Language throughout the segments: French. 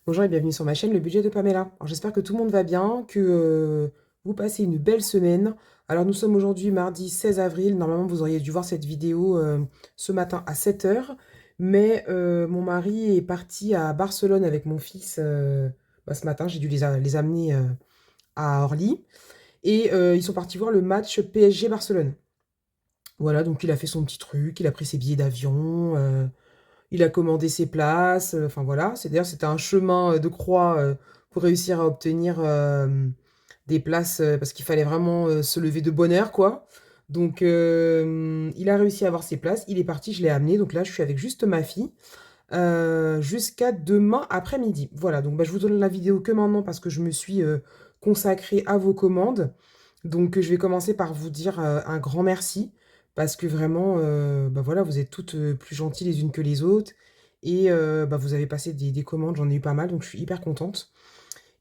Bonjour et bienvenue sur ma chaîne Le Budget de Pamela. Alors j'espère que tout le monde va bien, que vous passez une belle semaine. Alors nous sommes aujourd'hui mardi 16 avril. Normalement vous auriez dû voir cette vidéo ce matin à 7 heures. Mais mon mari est parti à Barcelone avec mon fils ce matin. J'ai dû les amener à Orly. Et ils sont partis voir le match PSG Barcelone. Voilà, donc il a fait son petit truc, il a pris ses billets d'avion. Il a commandé ses places, enfin voilà. D'ailleurs, c'était un chemin de croix pour réussir à obtenir des places parce qu'il fallait vraiment se lever de bonne heure, quoi. Donc, il a réussi à avoir ses places. Il est parti, je l'ai amené. Donc là, je suis avec juste ma fille jusqu'à demain après-midi. Voilà, donc bah, je vous donne la vidéo que maintenant parce que je me suis consacrée à vos commandes. Donc, je vais commencer par vous dire un grand merci parce que vraiment, bah voilà, vous êtes toutes plus gentilles les unes que les autres et bah, vous avez passé des commandes, j'en ai eu pas mal, donc je suis hyper contente.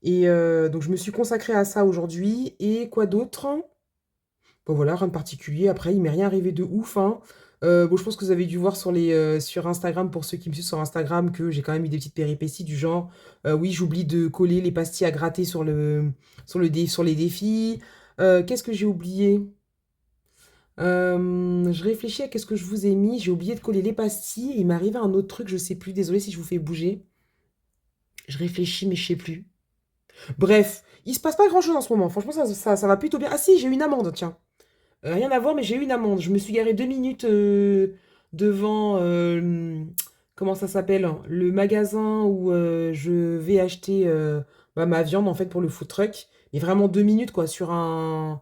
Et donc, je me suis consacrée à ça aujourd'hui. Et quoi d'autre? Bon voilà, rien de particulier. Après, il m'est rien arrivé de ouf, hein. Bon, je pense que vous avez dû voir sur Instagram, pour ceux qui me suivent sur Instagram, que j'ai quand même eu des petites péripéties du genre, oui, j'oublie de coller les pastilles à gratter sur les défis. Qu'est-ce que j'ai oublié? Je réfléchis à qu'est-ce que je vous ai mis. J'ai oublié de coller les pastilles. Il m'est arrivé un autre truc, je sais plus. Désolée si je vous fais bouger. Je réfléchis, mais je sais plus. Bref, il se passe pas grand-chose en ce moment. Franchement, ça va plutôt bien. Ah si, j'ai eu une amende, tiens. Rien à voir, mais j'ai eu une amende. Je me suis garée 2 minutes devant, comment ça s'appelle? Le magasin où je vais acheter bah, ma viande, en fait, pour le food truck. Mais vraiment 2 minutes, quoi, sur un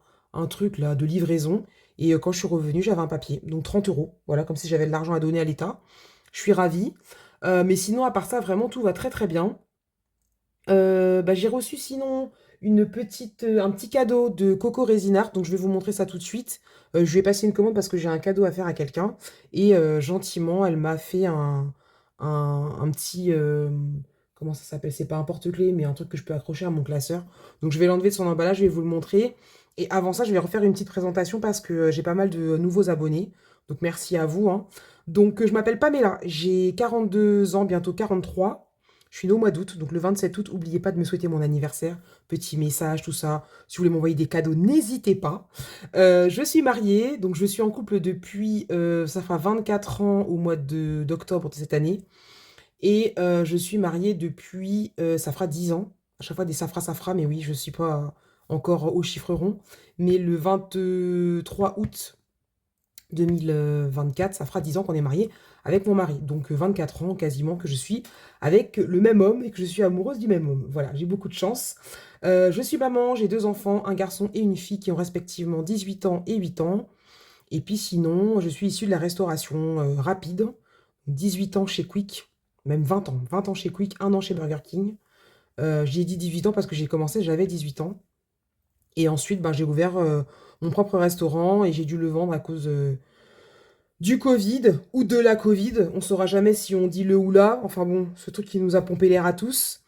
truc, là, de livraison. Et quand je suis revenue, j'avais un papier. Donc 30 euros. Voilà, comme si j'avais de l'argent à donner à l'État. Je suis ravie. Mais sinon, à part ça, vraiment, tout va très, très bien. Bah, j'ai reçu sinon un petit cadeau de Coco Résinard, donc je vais vous montrer ça tout de suite. Je lui ai passé une commande parce que j'ai un cadeau à faire à quelqu'un. Et gentiment, elle m'a fait un petit... comment ça s'appelle? C'est pas un porte-clés, mais un truc que je peux accrocher à mon classeur. Donc je vais l'enlever de son emballage, je vais vous le montrer. Et avant ça, je vais refaire une petite présentation parce que j'ai pas mal de nouveaux abonnés. Donc merci à vous, hein. Donc je m'appelle Pamela, j'ai 42 ans, bientôt 43. Je suis née au mois d'août, donc le 27 août, n'oubliez pas de me souhaiter mon anniversaire. Petit message, tout ça. Si vous voulez m'envoyer des cadeaux, n'hésitez pas. Je suis mariée, donc je suis en couple depuis, ça fera 24 ans au mois d'octobre de cette année. Et je suis mariée depuis, ça fera 10 ans. À chaque fois des ça fera, mais oui, je ne suis pas encore au chiffre rond. Mais le 23 août 2024, ça fera 10 ans qu'on est mariés avec mon mari. Donc 24 ans quasiment que je suis avec le même homme et que je suis amoureuse du même homme. Voilà, j'ai beaucoup de chance. Je suis maman, j'ai 2 enfants, un garçon et une fille qui ont respectivement 18 ans et 8 ans. Et puis sinon, je suis issue de la restauration rapide. 18 ans chez Quick, même 20 ans. 20 ans chez Quick, 1 an chez Burger King. J'ai dit 18 ans parce que j'ai commencé, j'avais 18 ans. Et ensuite, ben, j'ai ouvert mon propre restaurant et j'ai dû le vendre à cause du Covid ou de la Covid. On saura jamais si on dit le ou la. Enfin bon, ce truc qui nous a pompé l'air à tous.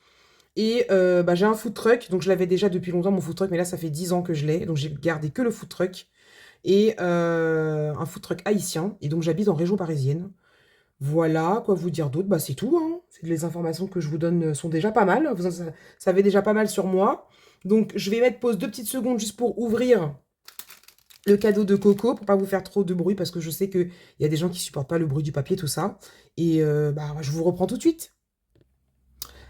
Et bah, j'ai un food truck, donc je l'avais déjà depuis longtemps mon food truck, mais là ça fait 10 ans que je l'ai, donc j'ai gardé que le food truck. Et un food truck haïtien, et donc j'habite en région parisienne. Voilà, quoi vous dire d'autre? Bah c'est tout, hein. Les informations que je vous donne sont déjà pas mal. Vous en savez déjà pas mal sur moi. Donc je vais mettre pause 2 petites secondes juste pour ouvrir le cadeau de Coco pour pas vous faire trop de bruit parce que je sais qu'il y a des gens qui supportent pas le bruit du papier, tout ça. Et bah, je vous reprends tout de suite.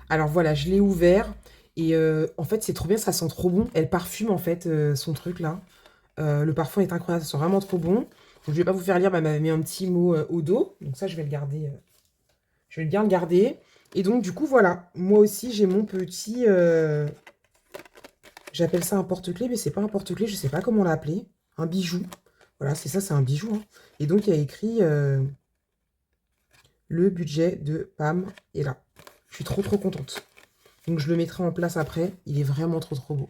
Alors voilà, je l'ai ouvert et en fait c'est trop bien, ça sent trop bon. Elle parfume en fait son truc là. Le parfum est incroyable, ça sent vraiment trop bon. Donc je vais pas vous faire lire, mais elle m'avait mis un petit mot au dos. Donc ça je vais le garder, je vais bien le garder. Et donc du coup voilà, moi aussi j'ai mon petit, j'appelle ça un porte-clés, mais c'est pas un porte-clés, je sais pas comment l'appeler. Un bijou. Voilà, c'est ça, c'est un bijou, hein. Et donc, il y a écrit le budget de Pam est là. Je suis trop, trop contente. Donc, je le mettrai en place après. Il est vraiment trop, trop beau.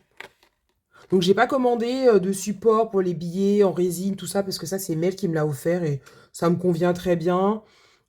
Donc, j'ai pas commandé de support pour les billets en résine, tout ça, parce que ça, c'est Mel qui me l'a offert et ça me convient très bien.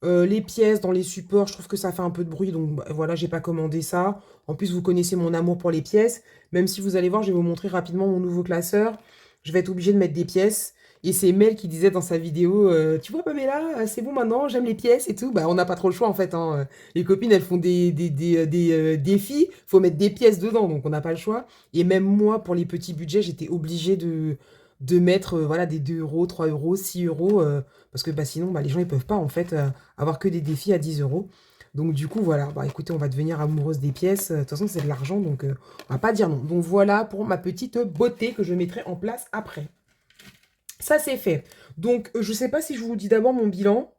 Les pièces dans les supports, je trouve que ça fait un peu de bruit, donc bah, voilà, j'ai pas commandé ça. En plus, vous connaissez mon amour pour les pièces. Même si vous allez voir, je vais vous montrer rapidement mon nouveau classeur. Je vais être obligée de mettre des pièces. Et c'est Mel qui disait dans sa vidéo, tu vois Pamela, c'est bon maintenant, j'aime les pièces et tout. Bah on n'a pas trop le choix en fait, hein. Les copines elles font des défis, faut mettre des pièces dedans, donc on n'a pas le choix. Et même moi, pour les petits budgets, j'étais obligée de mettre voilà, des 2 euros, 3 euros, 6 euros, parce que bah, sinon bah, les gens ils peuvent pas en fait avoir que des défis à 10 euros. Donc du coup voilà, bah écoutez, on va devenir amoureuse des pièces. De toute façon c'est de l'argent, donc on va pas dire non. Donc voilà pour ma petite beauté que je mettrai en place après. Ça, c'est fait. Donc, je ne sais pas si je vous dis d'abord mon bilan.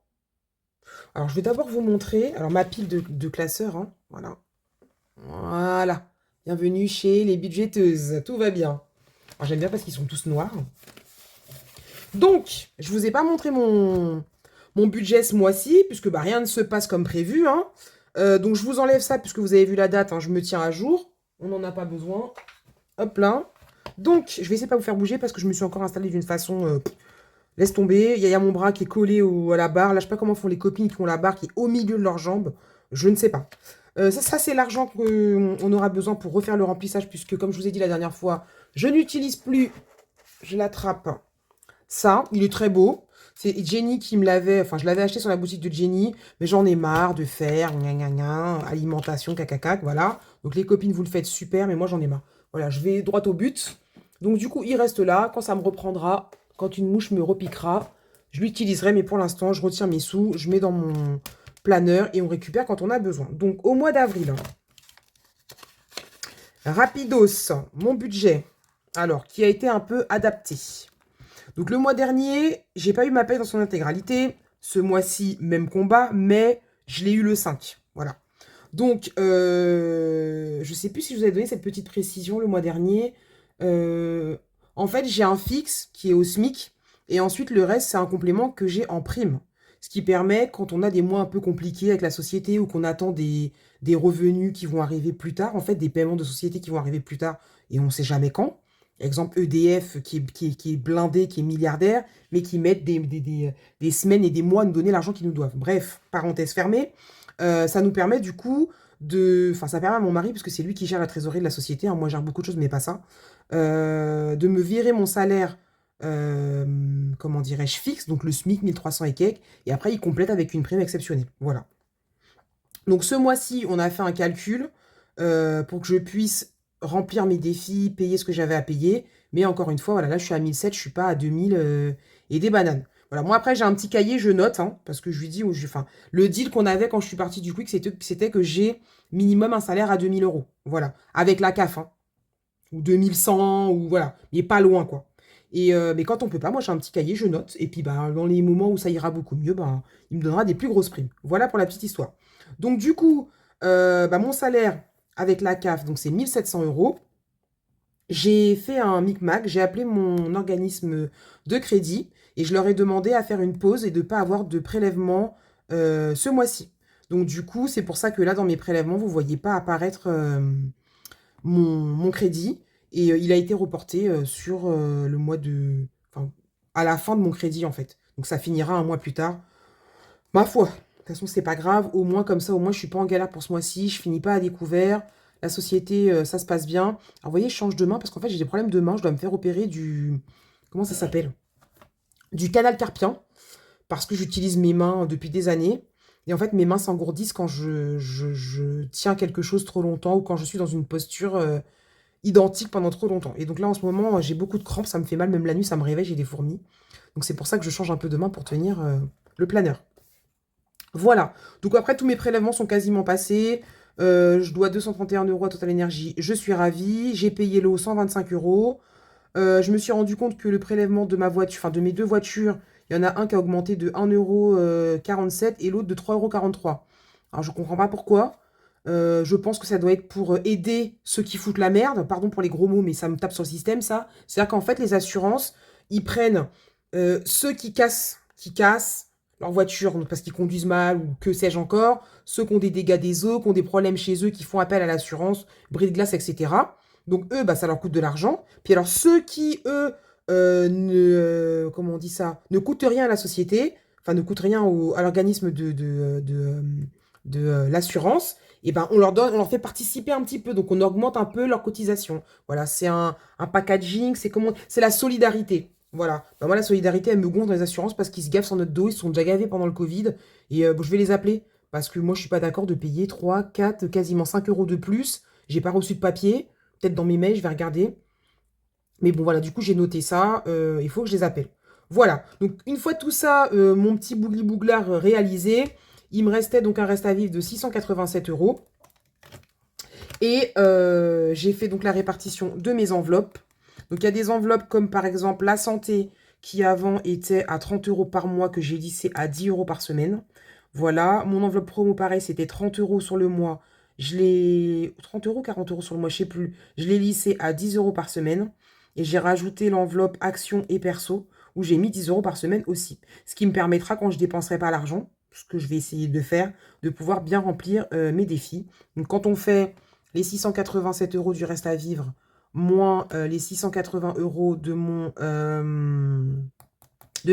Alors, je vais d'abord vous montrer. Alors, ma pile de classeurs, hein. Voilà. Voilà. Bienvenue chez les budgeteuses. Tout va bien. Alors, j'aime bien parce qu'ils sont tous noirs. Donc, je ne vous ai pas montré mon budget ce mois-ci, puisque bah, rien ne se passe comme prévu, hein. Donc, je vous enlève ça, puisque vous avez vu la date, hein, je me tiens à jour. On n'en a pas besoin. Hop là. Donc, je vais essayer de pas vous faire bouger, parce que je me suis encore installée d'une façon... laisse tomber. Il y a mon bras qui est collé à la barre. Là, je sais pas comment font les copines qui ont la barre qui est au milieu de leurs jambes. Je ne sais pas. Ça c'est l'argent qu'on aura besoin pour refaire le remplissage, puisque, comme je vous ai dit la dernière fois, je n'utilise plus. Je l'attrape. Ça, il est très beau. C'est Jenny qui me l'avait... Enfin, je l'avais acheté sur la boutique de Jenny, mais j'en ai marre de faire gna gna gna, alimentation, cacacac, voilà. Donc, les copines, vous le faites super, mais moi, j'en ai marre. Voilà, je vais droit au but. Donc, du coup, il reste là. Quand ça me reprendra, quand une mouche me repiquera, je l'utiliserai, mais pour l'instant, je retire mes sous, je mets dans mon planeur et on récupère quand on a besoin. Donc, au mois d'avril, rapidos, mon budget, alors, qui a été un peu adapté. Donc, le mois dernier, j'ai pas eu ma paye dans son intégralité. Ce mois-ci, même combat, mais je l'ai eu le 5. Voilà. Donc, je sais plus si je vous avais donné cette petite précision le mois dernier. En fait, j'ai un fixe qui est au SMIC. Et ensuite, le reste, c'est un complément que j'ai en prime. Ce qui permet, quand on a des mois un peu compliqués avec la société ou qu'on attend des revenus qui vont arriver plus tard, en fait, des paiements de société qui vont arriver plus tard et on ne sait jamais quand. Exemple EDF qui est blindé, qui est milliardaire, mais qui mettent des semaines et des mois à nous donner l'argent qu'ils nous doivent. Bref, parenthèse fermée. Ça nous permet du coup de... Enfin, ça permet à mon mari, parce que c'est lui qui gère la trésorerie de la société, hein, moi, je gère beaucoup de choses, mais pas ça. De me virer mon salaire, comment dirais-je, fixe, donc le SMIC, 1300 et quelques, et après, il complète avec une prime exceptionnelle. Voilà. Donc, ce mois-ci, on a fait un calcul pour que je puisse remplir mes défis, payer ce que j'avais à payer. Mais encore une fois, voilà, là, je suis à 1007, je suis pas à 2000 et des bananes. Voilà, moi, après, j'ai un petit cahier, je note, hein, parce que je lui dis, enfin, le deal qu'on avait quand je suis partie du Quick, c'était que j'ai minimum un salaire à 2000 euros. Voilà, avec la CAF, hein, ou 2100, ou voilà, mais pas loin, quoi. Et mais quand on peut pas, moi, j'ai un petit cahier, je note. Et puis, bah, dans les moments où ça ira beaucoup mieux, bah, il me donnera des plus grosses primes. Voilà pour la petite histoire. Donc, du coup, bah, mon salaire avec la CAF, donc c'est 1700 euros. J'ai fait un micmac, j'ai appelé mon organisme de crédit et je leur ai demandé à faire une pause et de ne pas avoir de prélèvement ce mois-ci. Donc du coup, c'est pour ça que là, dans mes prélèvements, vous ne voyez pas apparaître mon crédit. Et il a été reporté sur le mois de... Enfin, à la fin de mon crédit, en fait. Donc ça finira un mois plus tard. Ma foi, de toute façon, c'est pas grave. Au moins, comme ça, au moins, je suis pas en galère pour ce mois-ci. Je finis pas à découvert. La société, ça se passe bien. Alors, vous voyez, je change de main parce qu'en fait, j'ai des problèmes de main. Je dois me faire opérer du... Comment ça s'appelle? Du canal carpien. Parce que j'utilise mes mains depuis des années. Et en fait, mes mains s'engourdissent quand je tiens quelque chose trop longtemps ou quand je suis dans une posture identique pendant trop longtemps. Et donc là, en ce moment, j'ai beaucoup de crampes. Ça me fait mal, même la nuit, ça me réveille, j'ai des fourmis. Donc c'est pour ça que je change un peu de main pour tenir le planeur. Voilà. Donc après, tous mes prélèvements sont quasiment passés. Je dois 231 euros à Total Energy. Je suis ravie. J'ai payé l'eau 125 euros. Je me suis rendu compte que le prélèvement de ma voiture, enfin de mes deux voitures, il y en a un qui a augmenté de 1,47 € et l'autre de 3,43 €. Alors je comprends pas pourquoi. Je pense que ça doit être pour aider ceux qui foutent la merde. Pardon pour les gros mots, mais ça me tape sur le système, ça. C'est-à-dire qu'en fait, les assurances, ils prennent ceux qui cassent leur voiture parce qu'ils conduisent mal ou que sais-je encore, ceux qui ont des dégâts des eaux, qui ont des problèmes chez eux, qui font appel à l'assurance, bris de glace, etc. Donc eux, bah, ça leur coûte de l'argent. Puis alors ceux qui, eux, comment on dit ça, ne coûtent rien à la société, enfin ne coûtent rien à l'organisme de l'assurance, et ben on leur fait participer un petit peu, donc on augmente un peu leur cotisation. Voilà, c'est un packaging, c'est la solidarité. Voilà. Bah, moi, la solidarité, elle me gonfle dans les assurances parce qu'ils se gavent sur notre dos. Ils se sont déjà gavés pendant le Covid. Et bon, je vais les appeler. Parce que moi, je suis pas d'accord de payer 3, 4, quasiment 5 euros de plus. J'ai pas reçu de papier. Peut-être dans mes mails, je vais regarder. Mais bon, voilà, du coup, j'ai noté ça. Il faut que je les appelle. Voilà. Donc, une fois tout ça, mon petit bougli-bouglard réalisé, il me restait donc un reste à vivre de 687 euros. Et j'ai fait donc la répartition de mes enveloppes. Donc, il y a des enveloppes comme par exemple la santé qui avant était à 30 euros par mois que j'ai lissé à 10 euros par semaine. Voilà. Mon enveloppe promo, pareil, c'était 30 euros sur le mois. Je l'ai... 30 euros, 40 euros sur le mois, je sais plus. Je l'ai lissé à 10 euros par semaine. Et j'ai rajouté l'enveloppe action et perso où j'ai mis 10 euros par semaine aussi. Ce qui me permettra, quand je dépenserai pas l'argent, ce que je vais essayer de faire, de pouvoir bien remplir mes défis. Donc, quand on fait les 687 euros du reste à vivre, moins les 680 euros de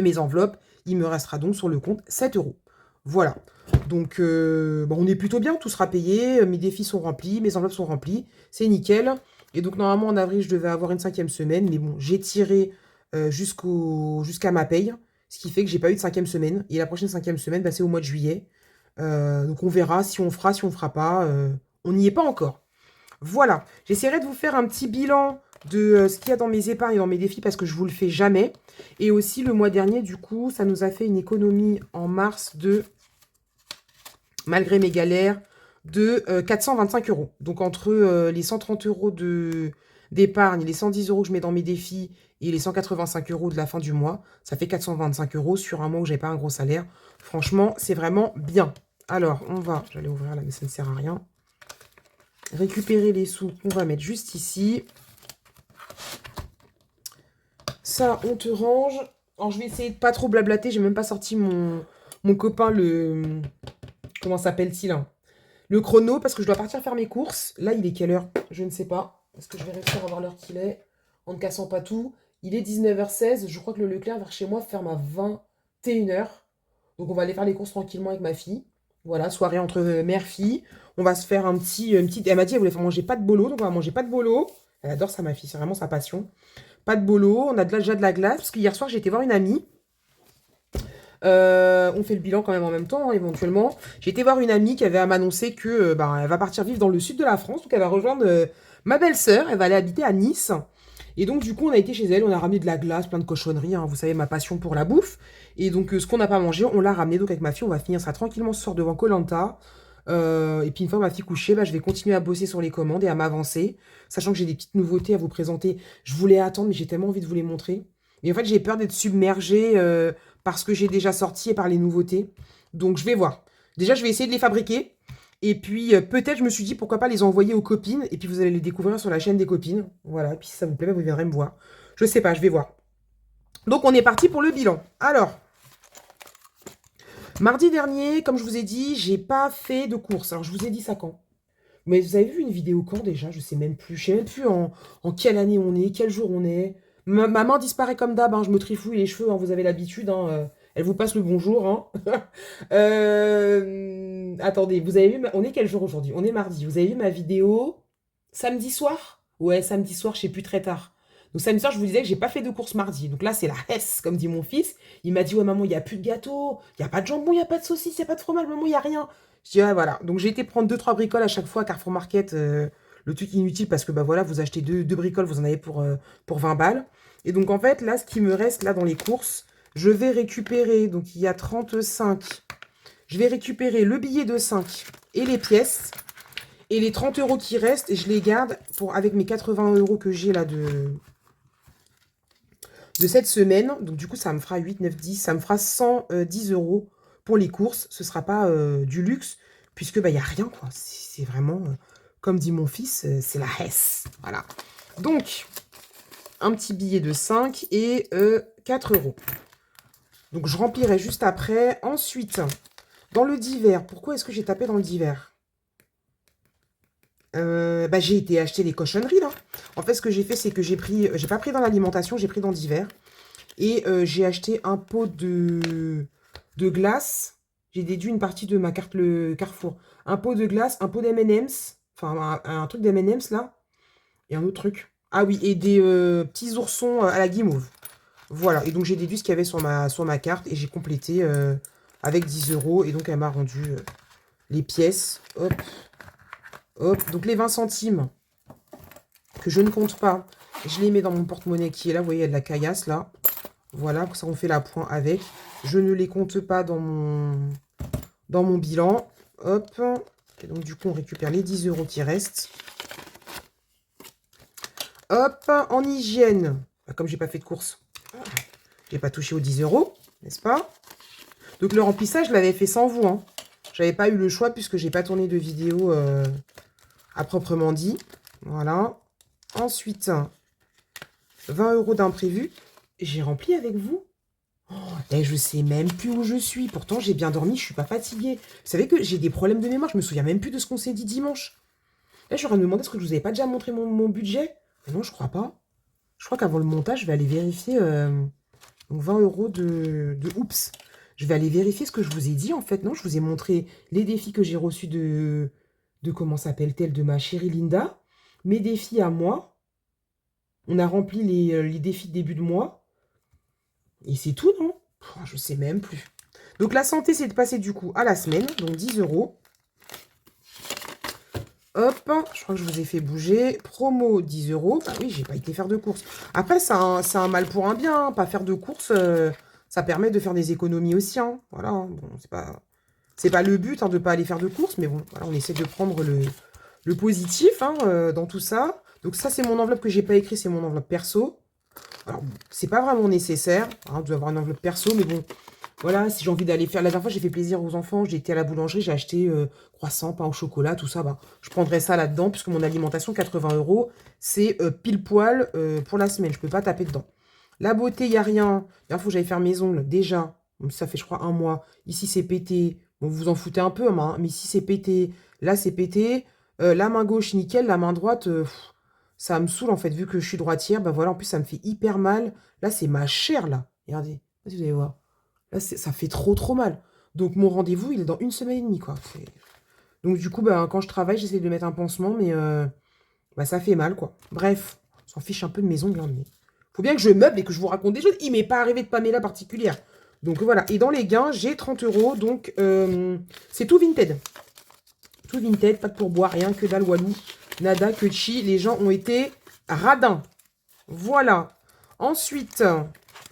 mes enveloppes, il me restera donc sur le compte 7 euros. Voilà. Donc, bon, on est plutôt bien, tout sera payé, mes défis sont remplis, mes enveloppes sont remplies, c'est nickel. Et donc, normalement, en avril, je devais avoir une 5e semaine, mais bon, j'ai tiré jusqu'à ma paye, ce qui fait que j'ai pas eu de 5e semaine. Et la prochaine 5e semaine, bah, c'est au mois de juillet. Donc, on verra si on fera, si on fera pas. On n'y est pas encore. Voilà, j'essaierai de vous faire un petit bilan de ce qu'il y a dans mes épargnes et dans mes défis parce que je vous le fais jamais. Et aussi le mois dernier, du coup, ça nous a fait une économie en mars de, malgré mes galères, de 425 euros. Donc entre les 130 euros d'épargne, les 110 euros que je mets dans mes défis et les 185 euros de la fin du mois, ça fait 425 euros sur un mois où j'avais pas un gros salaire. Franchement, c'est vraiment bien. Alors, on va, j'allais ouvrir là, mais ça ne sert à rien. Récupérer les sous, on va mettre juste ici. Ça, on te range. Alors, je vais essayer de pas trop blablater. J'ai même pas sorti mon copain, le... Comment s'appelle-t-il, hein, le chrono, parce que je dois partir faire mes courses. Là, il est quelle heure? Je ne sais pas. Est-ce que je vais réussir à voir l'heure qu'il est en ne cassant pas tout? Il est 19h16. Je crois que le Leclerc, vers chez moi, ferme à 21h. Donc, on va aller faire les courses tranquillement avec ma fille. Voilà, soirée entre mère-fille. On va se faire un petit, une petite... Elle m'a dit qu'elle voulait faire manger pas de bolo. Donc, on va manger pas de bolo. Elle adore ça, ma fille. C'est vraiment sa passion. Pas de bolo. On a déjà de la glace. Parce qu'hier soir, j'ai été voir une amie. On fait le bilan quand même en même temps, hein, éventuellement. J'ai été voir une amie qui avait à m'annoncer que bah, elle va partir vivre dans le sud de la France. Donc, elle va rejoindre ma belle-sœur. Elle va aller habiter à Nice. Et donc, du coup, on a été chez elle. On a ramené de la glace, plein de cochonneries. Hein, vous savez, ma passion pour la bouffe. Et donc, ce qu'on n'a pas mangé, on l'a ramené. Donc, avec ma fille, on va finir ça tranquillement ce soir devant koh. Et puis, une fois ma fille couchée, bah, je vais continuer à bosser sur les commandes et à m'avancer. Sachant que j'ai des petites nouveautés à vous présenter. Je voulais attendre, mais j'ai tellement envie de vous les montrer. Mais en fait, j'ai peur d'être submergée par ce que j'ai déjà sorti et par les nouveautés. Donc, je vais voir. Déjà, je vais essayer de les fabriquer. Et puis, peut-être, je me suis dit, pourquoi pas les envoyer aux copines. Et puis, vous allez les découvrir sur la chaîne des copines. Voilà. Et puis, si ça vous plaît, bah, vous viendrez me voir. Je sais pas, je vais voir. Donc, on est parti pour le bilan. Alors, mardi dernier, comme je vous ai dit, j'ai pas fait de course. Alors, je vous ai dit ça quand? Mais vous avez vu une vidéo quand déjà? Je sais même plus. Je sais même plus en quelle année on est, quel jour on est. Ma main disparaît comme d'hab, hein, je me trifouille les cheveux, hein, vous avez l'habitude. Hein, elle vous passe le bonjour. Hein. Attendez, vous avez vu... On est quel jour aujourd'hui? On est mardi. Vous avez vu ma vidéo samedi soir? Ouais, samedi soir, je sais plus, très tard. Donc samedi soir, je vous disais que j'ai pas fait de course mardi. Donc là, c'est la hesse, comme dit mon fils. Il m'a dit, ouais maman, il n'y a plus de gâteau, il n'y a pas de jambon, il n'y a pas de saucisse, il n'y a pas de fromage, maman, il n'y a rien. Je dis, ouais, voilà. Donc j'ai été prendre deux trois bricoles à chaque fois à Carrefour Market. Le truc inutile parce que bah voilà, vous achetez deux bricoles, vous en avez pour 20 balles. Et donc en fait, là, ce qui me reste là dans les courses, je vais récupérer, donc il y a 35. Je vais récupérer le billet de 5 et les pièces. Et les 30 euros qui restent, je les garde pour, avec mes 80 euros que j'ai là de cette semaine. Donc du coup, ça me fera 8, 9, 10. Ça me fera 110 euros pour les courses. Ce ne sera pas du luxe, puisque bah, y a rien, quoi. C'est vraiment, comme dit mon fils, c'est la hesse. Voilà. Donc, un petit billet de 5 et 4 euros. Donc, je remplirai juste après. Ensuite, dans le divers, pourquoi est-ce que j'ai tapé dans le divers? Bah, j'ai été acheter les cochonneries, là. En fait, ce que j'ai fait, c'est que j'ai pas pris dans l'alimentation, j'ai pris dans divers. Et j'ai acheté un pot de glace. J'ai déduit une partie de ma carte le Carrefour. Un pot de glace, un pot d'M&M's. Enfin, un truc d'M&M's, là. Et un autre truc. Ah oui, et des petits oursons à la guimauve. Voilà, et donc j'ai déduit ce qu'il y avait sur ma carte et j'ai complété avec 10 euros. Et donc elle m'a rendu les pièces. Hop, hop. Donc les 20 centimes que je ne compte pas, je les mets dans mon porte-monnaie qui est là. Vous voyez, il y a de la caillasse là. Voilà, ça on fait la pointe avec. Je ne les compte pas dans mon bilan. Hop. Et donc du coup on récupère les 10 euros qui restent. Hop, en hygiène. Bah, comme j'ai pas fait de course, j'ai pas touché aux 10 euros, n'est-ce pas? Donc le remplissage, je l'avais fait sans vous. Hein. J'avais pas eu le choix puisque j'ai pas tourné de vidéo à proprement dit. Voilà. Ensuite, 20 euros d'imprévu. J'ai rempli avec vous. Oh, et je sais même plus où je suis. Pourtant, j'ai bien dormi, je suis pas fatiguée. Vous savez que j'ai des problèmes de mémoire. Je me souviens même plus de ce qu'on s'est dit dimanche. Là, je suis en train de me demander, est-ce que je vous avais pas déjà montré mon budget? Mais non, je crois pas. Je crois qu'avant le montage, je vais aller vérifier. Donc 20 euros de Oups. Je vais aller vérifier ce que je vous ai dit, en fait. Non, je vous ai montré les défis que j'ai reçus de comment s'appelle-t-elle, de ma chérie Linda. Mes défis à moi. On a rempli les défis de début de mois. Et c'est tout, non? Je sais même plus. Donc la santé, c'est de passer du coup à la semaine. Donc 10 euros. Hop, je crois que je vous ai fait bouger. Promo, 10 euros. Bah oui, j'ai pas été faire de courses. Après, c'est un mal pour un bien. Hein. Pas faire de courses, ça permet de faire des économies aussi. Hein. Voilà, hein. Bon, c'est pas le but hein, de pas aller faire de courses. Mais bon, voilà, on essaie de prendre le positif hein, dans tout ça. Donc ça, c'est mon enveloppe que j'ai pas écrit. C'est mon enveloppe perso. Alors, c'est pas vraiment nécessaire hein, d'avoir une enveloppe perso. Mais bon, voilà, si j'ai envie d'aller faire... La dernière fois, j'ai fait plaisir aux enfants. J'ai été à la boulangerie, j'ai acheté croissant, pain au chocolat, tout ça. Bah, je prendrai ça là-dedans, puisque mon alimentation, 80 euros, c'est pile poil pour la semaine. Je peux pas taper dedans. La beauté, il n'y a rien. Il faut que j'aille faire mes ongles, déjà. Bon, ça fait, je crois, un mois. Ici, c'est pété. Bon, vous vous en foutez un peu, hein, mais ici, c'est pété. Là, c'est pété. La main gauche, nickel. La main droite, ça me saoule, en fait, vu que je suis droitière. Bah voilà, en plus, ça me fait hyper mal. Là, c'est ma chair, là. Regardez. Vous allez voir. Là, ça fait trop, trop mal. Donc, mon rendez-vous, il est dans 1 semaine et demie, quoi. Donc, du coup, bah, quand je travaille, j'essaie de mettre un pansement, mais bah, ça fait mal, quoi. Bref, on s'en fiche un peu de mes ongles, hein, mais faut bien que je meuble et que je vous raconte des choses. Il m'est pas arrivé de Pamela particulière. Donc, voilà. Et dans les gains, j'ai 30 euros. Donc, c'est tout Vinted. Tout Vinted, pas de pourboire, rien que dalle walou. Nada, que chi. Les gens ont été radins. Voilà. Ensuite,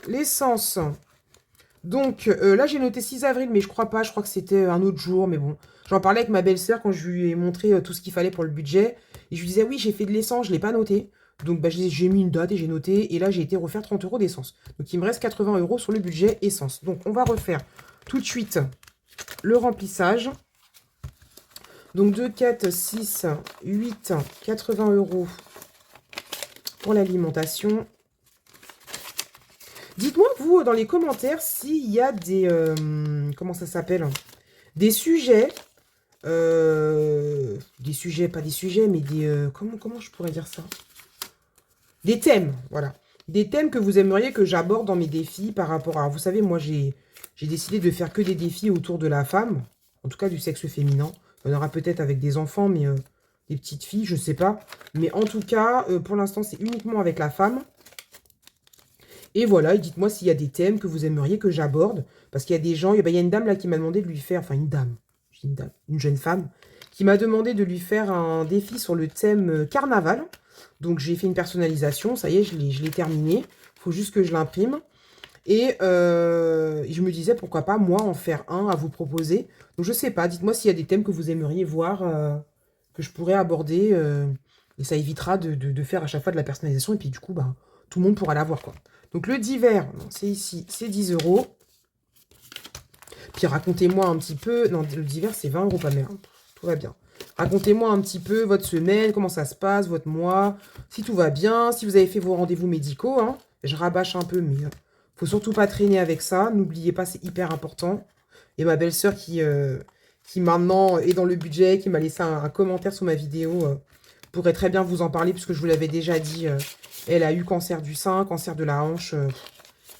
l'essence... Donc là, j'ai noté 6 avril, mais je crois pas. Je crois que c'était un autre jour. Mais bon, j'en parlais avec ma belle-sœur quand je lui ai montré tout ce qu'il fallait pour le budget. Et je lui disais, oui, j'ai fait de l'essence, je ne l'ai pas noté. Donc bah, j'ai mis une date et j'ai noté. Et là, j'ai été refaire 30 euros d'essence. Donc il me reste 80 euros sur le budget essence. Donc on va refaire tout de suite le remplissage. Donc 2, 4, 6, 8, 80 euros pour l'alimentation. Dites-moi, vous, dans les commentaires, s'il y a des... comment ça s'appelle? Des sujets. Des sujets, pas des sujets, mais des... comment je pourrais dire ça? Des thèmes, voilà. Des thèmes que vous aimeriez que j'aborde dans mes défis par rapport à... Vous savez, moi, j'ai décidé de faire que des défis autour de la femme. En tout cas, du sexe féminin. Il y en aura peut-être avec des enfants, mais... des petites filles, je sais pas. Mais en tout cas, pour l'instant, c'est uniquement avec la femme. Et voilà, et dites-moi s'il y a des thèmes que vous aimeriez que j'aborde. Parce qu'il y a des gens, il y a une dame là qui m'a demandé de lui faire, enfin une dame, une jeune femme, qui m'a demandé de lui faire un défi sur le thème carnaval. Donc j'ai fait une personnalisation, ça y est, je l'ai terminé. Il faut juste que je l'imprime. Et je me disais, pourquoi pas, moi, en faire un à vous proposer. Donc je sais pas, dites-moi s'il y a des thèmes que vous aimeriez voir, que je pourrais aborder. Et ça évitera de faire à chaque fois de la personnalisation. Et puis du coup, bah, tout le monde pourra l'avoir, quoi. Donc le divers, c'est ici, c'est 10 euros. Puis racontez-moi un petit peu... Non, le divers, c'est 20 euros, pas merde. Tout va bien. Racontez-moi un petit peu votre semaine, comment ça se passe, votre mois, si tout va bien, si vous avez fait vos rendez-vous médicaux. Hein. Je rabâche un peu, mais faut surtout pas traîner avec ça. N'oubliez pas, c'est hyper important. Et ma belle-sœur qui maintenant est dans le budget, qui m'a laissé un commentaire sous ma vidéo, pourrait très bien vous en parler, puisque je vous l'avais déjà dit... Elle a eu cancer du sein, cancer de la hanche.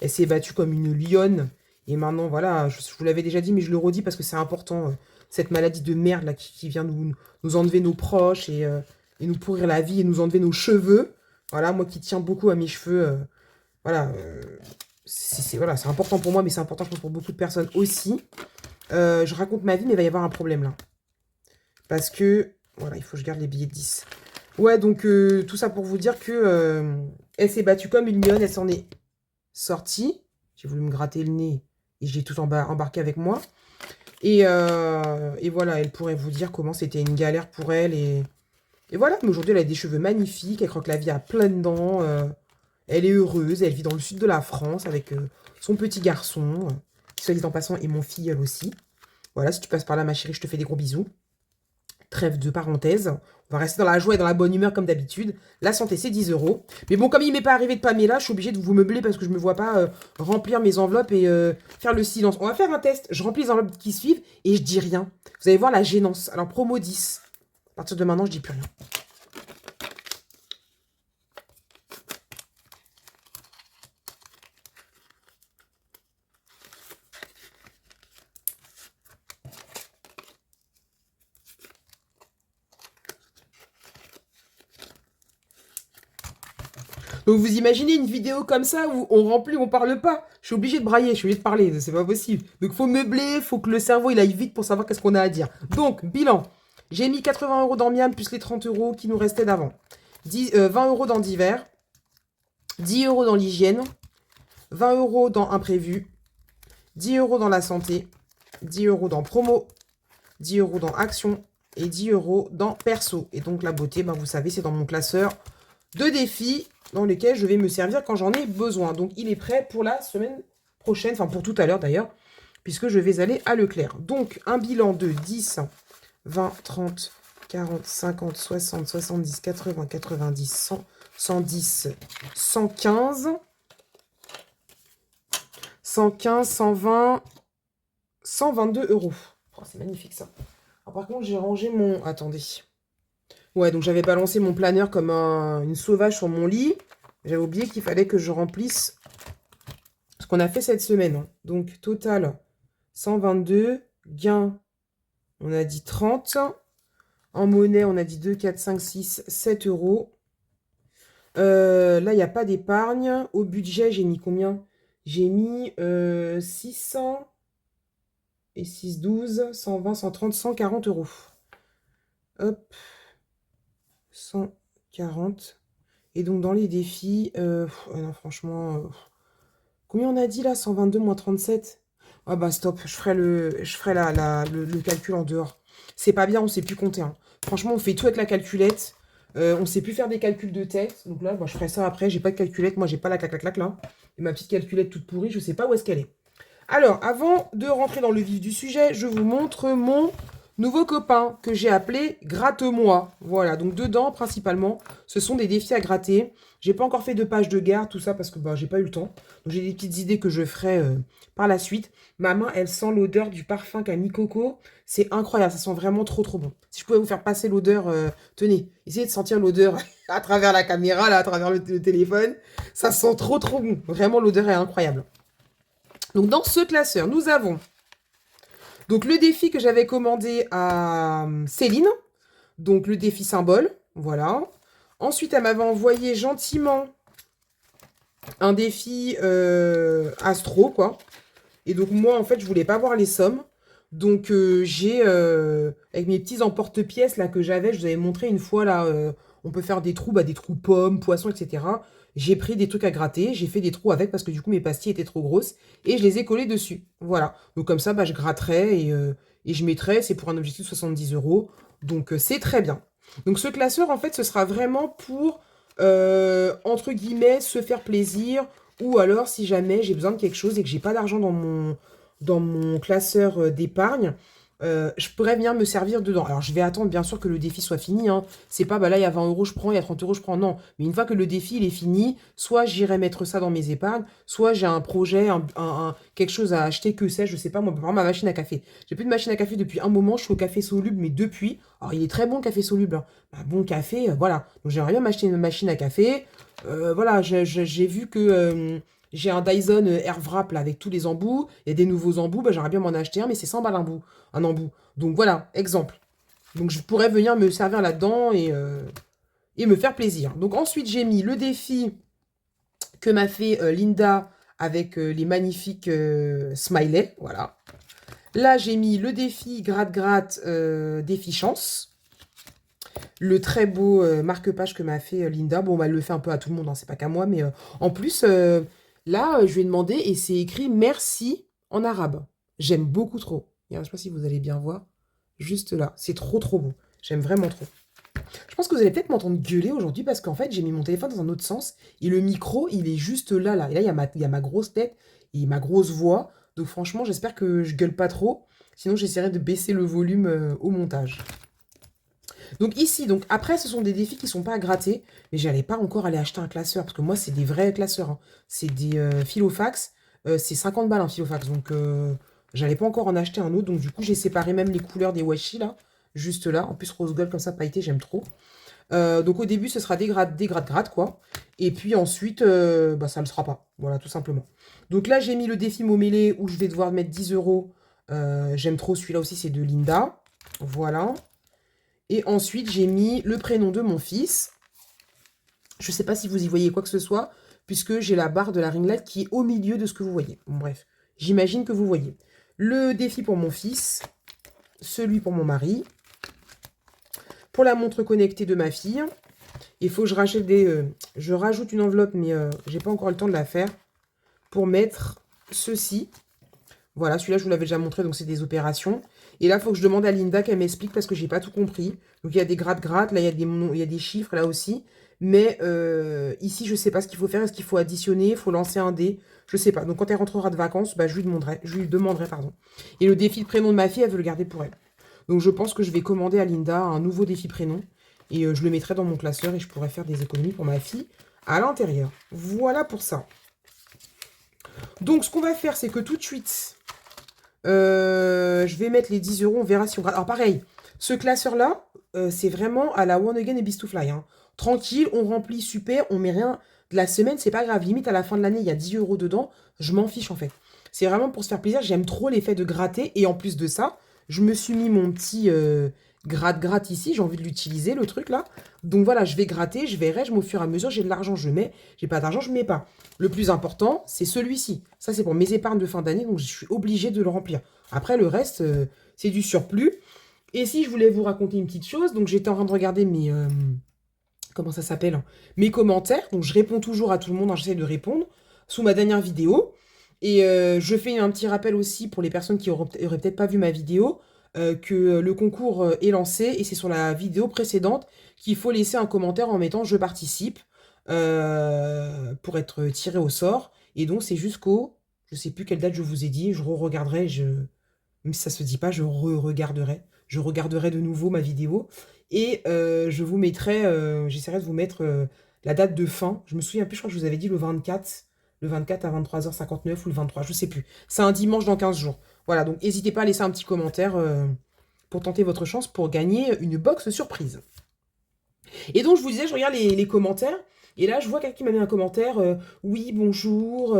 Elle s'est battue comme une lionne. Et maintenant, voilà, je vous l'avais déjà dit, mais je le redis parce que c'est important. Cette maladie de merde là qui vient nous enlever nos proches et nous pourrir la vie et nous enlever nos cheveux. Voilà, moi qui tiens beaucoup à mes cheveux. Voilà, voilà, c'est important pour moi, mais c'est important, je pense, pour beaucoup de personnes aussi. Je raconte ma vie, mais il va y avoir un problème là. Parce que, voilà, il faut que je garde les billets de 10. Ouais, donc tout ça pour vous dire que elle s'est battue comme une lionne, elle s'en est sortie. J'ai voulu me gratter le nez et j'ai tout embarqué avec moi. Et voilà, elle pourrait vous dire comment c'était une galère pour elle. Et voilà, mais aujourd'hui, elle a des cheveux magnifiques, elle croque la vie à pleines dents. Elle est heureuse, elle vit dans le sud de la France avec son petit garçon, qui soit dit en passant, et mon filleul aussi. Voilà, si tu passes par là, ma chérie, je te fais des gros bisous. Trêve de parenthèse. On va rester dans la joie et dans la bonne humeur comme d'habitude. La santé, c'est 10 euros. Mais bon, comme il m'est pas arrivé de Pamela, je suis obligée de vous meubler parce que je me vois pas remplir mes enveloppes et faire le silence. On va faire un test. Je remplis les enveloppes qui suivent et je dis rien. Vous allez voir la gênance. Alors, promo 10. À partir de maintenant, je dis plus rien. Donc vous imaginez une vidéo comme ça où on remplit, on parle pas. Je suis obligée de brailler, je suis obligée de parler, c'est pas possible. Donc faut meubler, faut que le cerveau il aille vite pour savoir qu'est-ce qu'on a à dire. Donc, bilan. J'ai mis 80 euros dans Miam plus les 30 euros qui nous restaient d'avant. 20 euros dans divers. 10 euros dans l'hygiène. 20 euros dans imprévu. 10 euros dans la santé. 10 euros dans promo. 10 euros dans action. Et 10 euros dans perso. Et donc la beauté, ben, vous savez, c'est dans mon classeur de défis dans lesquels je vais me servir quand j'en ai besoin. Donc, il est prêt pour la semaine prochaine, enfin pour tout à l'heure d'ailleurs, puisque je vais aller à Leclerc. Donc, un bilan de 10, 20, 30, 40, 50, 60, 70, 80, 90, 100, 110, 115, 115, 120, 122 euros. Oh, c'est magnifique ça. Alors, par contre, j'ai rangé mon... Attendez. Ouais, donc j'avais balancé mon planeur comme une sauvage sur mon lit. J'avais oublié qu'il fallait que je remplisse ce qu'on a fait cette semaine. Hein. Donc, total, 122. Gain, on a dit 30. En monnaie, on a dit 2, 4, 5, 6, 7 euros. Là, il n'y a pas d'épargne. Au budget, j'ai mis combien? J'ai mis 600 et 6, 12, 120, 130, 140 euros. Hop. 140. Et donc, dans les défis, non, franchement, combien on a dit là? 122 moins 37. Ah bah stop, je ferai le calcul en dehors. C'est pas bien, on sait plus compter. Hein. Franchement, on fait tout avec la calculette. On sait plus faire des calculs de tête. Donc là, bah, je ferai ça après. J'ai pas de calculette. Moi, j'ai pas la clac là. Et ma petite calculette toute pourrie, je sais pas où est-ce qu'elle est. Alors, avant de rentrer dans le vif du sujet, je vous montre mon nouveau copain que j'ai appelé Gratte-moi. Voilà, donc dedans, principalement, ce sont des défis à gratter. J'ai pas encore fait de page de garde, tout ça, parce que bah, j'ai pas eu le temps. Donc j'ai des petites idées que je ferai par la suite. Ma main, elle sent l'odeur du parfum qu'a mis Coco. C'est incroyable, ça sent vraiment trop trop bon. Si je pouvais vous faire passer l'odeur, tenez, essayez de sentir l'odeur à travers la caméra, là, à travers le téléphone. Ça sent trop trop bon. Vraiment, l'odeur est incroyable. Donc dans ce classeur, nous avons donc le défi que j'avais commandé à Céline. Donc le défi symbole, voilà. Ensuite, elle m'avait envoyé gentiment un défi astro, quoi. Et donc moi, en fait, je voulais pas voir les sommes. Donc j'ai, avec mes petits emporte-pièces là que j'avais, je vous avais montré une fois là, on peut faire des trous, bah, des trous pommes, poissons, etc. J'ai pris des trucs à gratter, j'ai fait des trous avec parce que du coup mes pastilles étaient trop grosses et je les ai collés dessus. Voilà. Donc comme ça, bah, je gratterai et je mettrai, c'est pour un objectif de 70 euros. Donc c'est très bien. Donc ce classeur, en fait, ce sera vraiment pour, entre guillemets, se faire plaisir. Ou alors, si jamais j'ai besoin de quelque chose et que j'ai pas d'argent dans mon classeur d'épargne, je pourrais venir me servir dedans. Alors, je vais attendre, bien sûr, que le défi soit fini. Hein. C'est pas, bah là, il y a 20 euros, je prends, il y a 30 euros, je prends. Non. Mais une fois que le défi, il est fini, soit j'irai mettre ça dans mes épargnes, soit j'ai un projet, quelque chose à acheter, que sais-je, sais pas. Moi, par exemple, ma machine à café. J'ai plus de machine à café depuis un moment, je suis au café soluble, mais depuis. Alors, il est très bon, le café soluble. Hein. Un bon café, voilà. Donc, j'aimerais bien m'acheter une machine à café. Voilà, j'ai vu que j'ai un Dyson Airwrap là, avec tous les embouts. Il y a des nouveaux embouts, bah, j'aimerais bien m'en acheter un, mais c'est 100 balles un embout. Donc voilà, exemple. Donc je pourrais venir me servir là-dedans et me faire plaisir. Donc ensuite, j'ai mis le défi que m'a fait Linda avec les magnifiques smileys, voilà. Là, j'ai mis le défi gratte-gratte, défi chance. Le très beau marque-page que m'a fait Linda. Bon, bah, elle le fait un peu à tout le monde, hein, c'est pas qu'à moi, mais en plus, là, je lui ai demandé et c'est écrit merci en arabe. J'aime beaucoup trop. Regarde, je sais pas si vous allez bien voir. Juste là. C'est trop, trop beau. J'aime vraiment trop. Je pense que vous allez peut-être m'entendre gueuler aujourd'hui parce qu'en fait, j'ai mis mon téléphone dans un autre sens et le micro, il est juste là, là. Et là, il y a ma grosse tête et ma grosse voix. Donc franchement, j'espère que je gueule pas trop. Sinon, j'essaierai de baisser le volume au montage. Donc ici, donc après, ce sont des défis qui sont pas à gratter. Mais j'allais pas encore aller acheter un classeur parce que moi, c'est des vrais classeurs, hein. C'est des Filofax. C'est 50 balles un Filofax. Donc j'allais pas encore en acheter un autre. Donc du coup, j'ai séparé même les couleurs des washi là. Juste là. En plus, rose gold comme ça, pailleté, j'aime trop. Donc au début, ce sera des gratte quoi. Et puis ensuite, bah, ça ne le sera pas. Voilà, tout simplement. Donc là, j'ai mis le défi mot mêlé où je vais devoir mettre 10 euros. J'aime trop celui-là aussi, c'est de Linda. Voilà. Et ensuite, j'ai mis le prénom de mon fils. Je ne sais pas si vous y voyez quoi que ce soit, puisque j'ai la barre de la ringlette qui est au milieu de ce que vous voyez. Bon, bref, j'imagine que vous voyez. Le défi pour mon fils, celui pour mon mari, pour la montre connectée de ma fille. Il faut que je rachète je rajoute une enveloppe, mais j'ai pas encore le temps de la faire, pour mettre ceci. Voilà, celui-là, je vous l'avais déjà montré, donc c'est des opérations. Et là, il faut que je demande à Linda qu'elle m'explique parce que j'ai pas tout compris. Donc, il y a des gratte-gratte, là, il y a des chiffres, là aussi. Mais ici, je sais pas ce qu'il faut faire. Est-ce qu'il faut additionner? Il faut lancer un dé? Je sais pas. Donc, quand elle rentrera de vacances, bah, je lui demanderai, pardon. Et le défi de prénom de ma fille, elle veut le garder pour elle. Donc, je pense que je vais commander à Linda un nouveau défi prénom. Et je le mettrai dans mon classeur et je pourrai faire des économies pour ma fille à l'intérieur. Voilà pour ça. Donc, ce qu'on va faire, c'est que tout de suite... je vais mettre les 10 euros, on verra si on... Alors pareil, ce classeur-là, c'est vraiment à la One Again et Beast to Fly, hein. Tranquille, on remplit, super, on met rien de la semaine, c'est pas grave. Limite, à la fin de l'année, il y a 10 euros dedans, je m'en fiche en fait. C'est vraiment pour se faire plaisir, j'aime trop l'effet de gratter. Et en plus de ça, je me suis mis mon petit gratte-gratte ici, j'ai envie de l'utiliser, le truc là. Donc voilà, je vais gratter, je verrai, au fur et à mesure, j'ai de l'argent, je mets. J'ai pas d'argent, je mets pas. Le plus important, c'est celui-ci. Ça, c'est pour mes épargnes de fin d'année, donc je suis obligée de le remplir. Après, le reste, c'est du surplus. Et si je voulais vous raconter une petite chose, donc j'étais en train de regarder mes... comment ça s'appelle, hein, mes commentaires. Donc je réponds toujours à tout le monde, hein, j'essaie de répondre sous ma dernière vidéo. Et je fais un petit rappel aussi pour les personnes qui auraient peut-être pas vu ma vidéo, que le concours est lancé et c'est sur la vidéo précédente qu'il faut laisser un commentaire en mettant «Je participe» pour être tiré au sort. Et donc c'est jusqu'au... Je sais plus quelle date je vous ai dit, je re-regarderai, même si ça se dit pas, je re-regarderai. Je regarderai de nouveau ma vidéo. Et je vous mettrai, j'essaierai de vous mettre la date de fin. Je me souviens plus, je crois que je vous avais dit le 24. Le 24 à 23h59 ou le 23, je sais plus. C'est un dimanche dans 15 jours. Voilà, donc n'hésitez pas à laisser un petit commentaire pour tenter votre chance pour gagner une box surprise. Et donc, je vous disais, je regarde les commentaires. Et là, je vois quelqu'un qui m'a mis un commentaire. Oui, bonjour.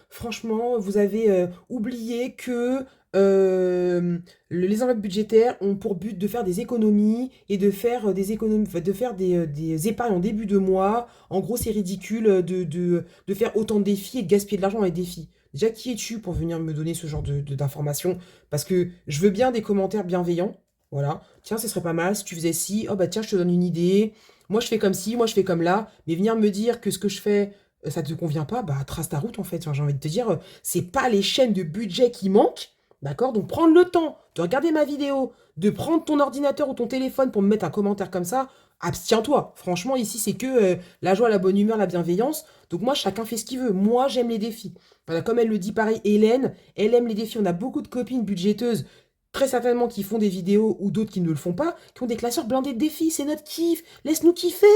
Franchement, vous avez oublié que les enveloppes budgétaires ont pour but de faire des économies et de faire des économies, de faire des épargnes en début de mois. En gros, c'est ridicule de faire autant de défis et de gaspiller de l'argent dans les défis. Déjà, qui es-tu pour venir me donner ce genre d'informations? Parce que je veux bien des commentaires bienveillants. Voilà. Tiens, ce serait pas mal si tu faisais ci. Oh bah tiens, je te donne une idée. Moi, je fais comme ci, moi, je fais comme là. Mais venir me dire que ce que je fais, ça te convient pas, bah trace ta route en fait. Enfin, j'ai envie de te dire, c'est pas les chaînes de budget qui manquent. D'accord? Donc prendre le temps de regarder ma vidéo, de prendre ton ordinateur ou ton téléphone pour me mettre un commentaire comme ça, abstiens-toi. Franchement, ici, c'est que la joie, la bonne humeur, la bienveillance. Donc moi, chacun fait ce qu'il veut. Moi, j'aime les défis. Voilà, comme elle le dit pareil, Hélène, elle aime les défis. On a beaucoup de copines budgéteuses très certainement qui font des vidéos ou d'autres qui ne le font pas, qui ont des classeurs blindés de défis. C'est notre kiff. Laisse-nous kiffer.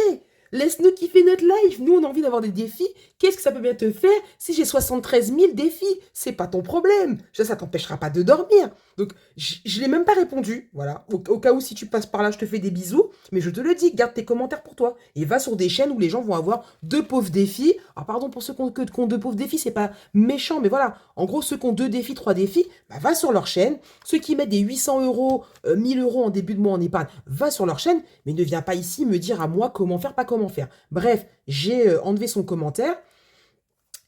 Laisse-nous kiffer notre life. Nous, on a envie d'avoir des défis. Qu'est-ce que ça peut bien te faire si j'ai 73 000 défis? C'est pas ton problème. Ça t'empêchera pas de dormir. Donc, je l'ai même pas répondu. Voilà. Au cas où, si tu passes par là, je te fais des bisous. Mais je te le dis, garde tes commentaires pour toi. Et va sur des chaînes où les gens vont avoir deux pauvres défis. Alors, pardon pour ceux qui ont deux pauvres défis, c'est pas méchant. Mais voilà. En gros, ceux qui ont deux défis, trois défis, bah, va sur leur chaîne. Ceux qui mettent des 800 euros, 1000 euros en début de mois en épargne, va sur leur chaîne. Mais ne viens pas ici me dire à moi comment faire, pas comment faire. Bref, j'ai enlevé son commentaire.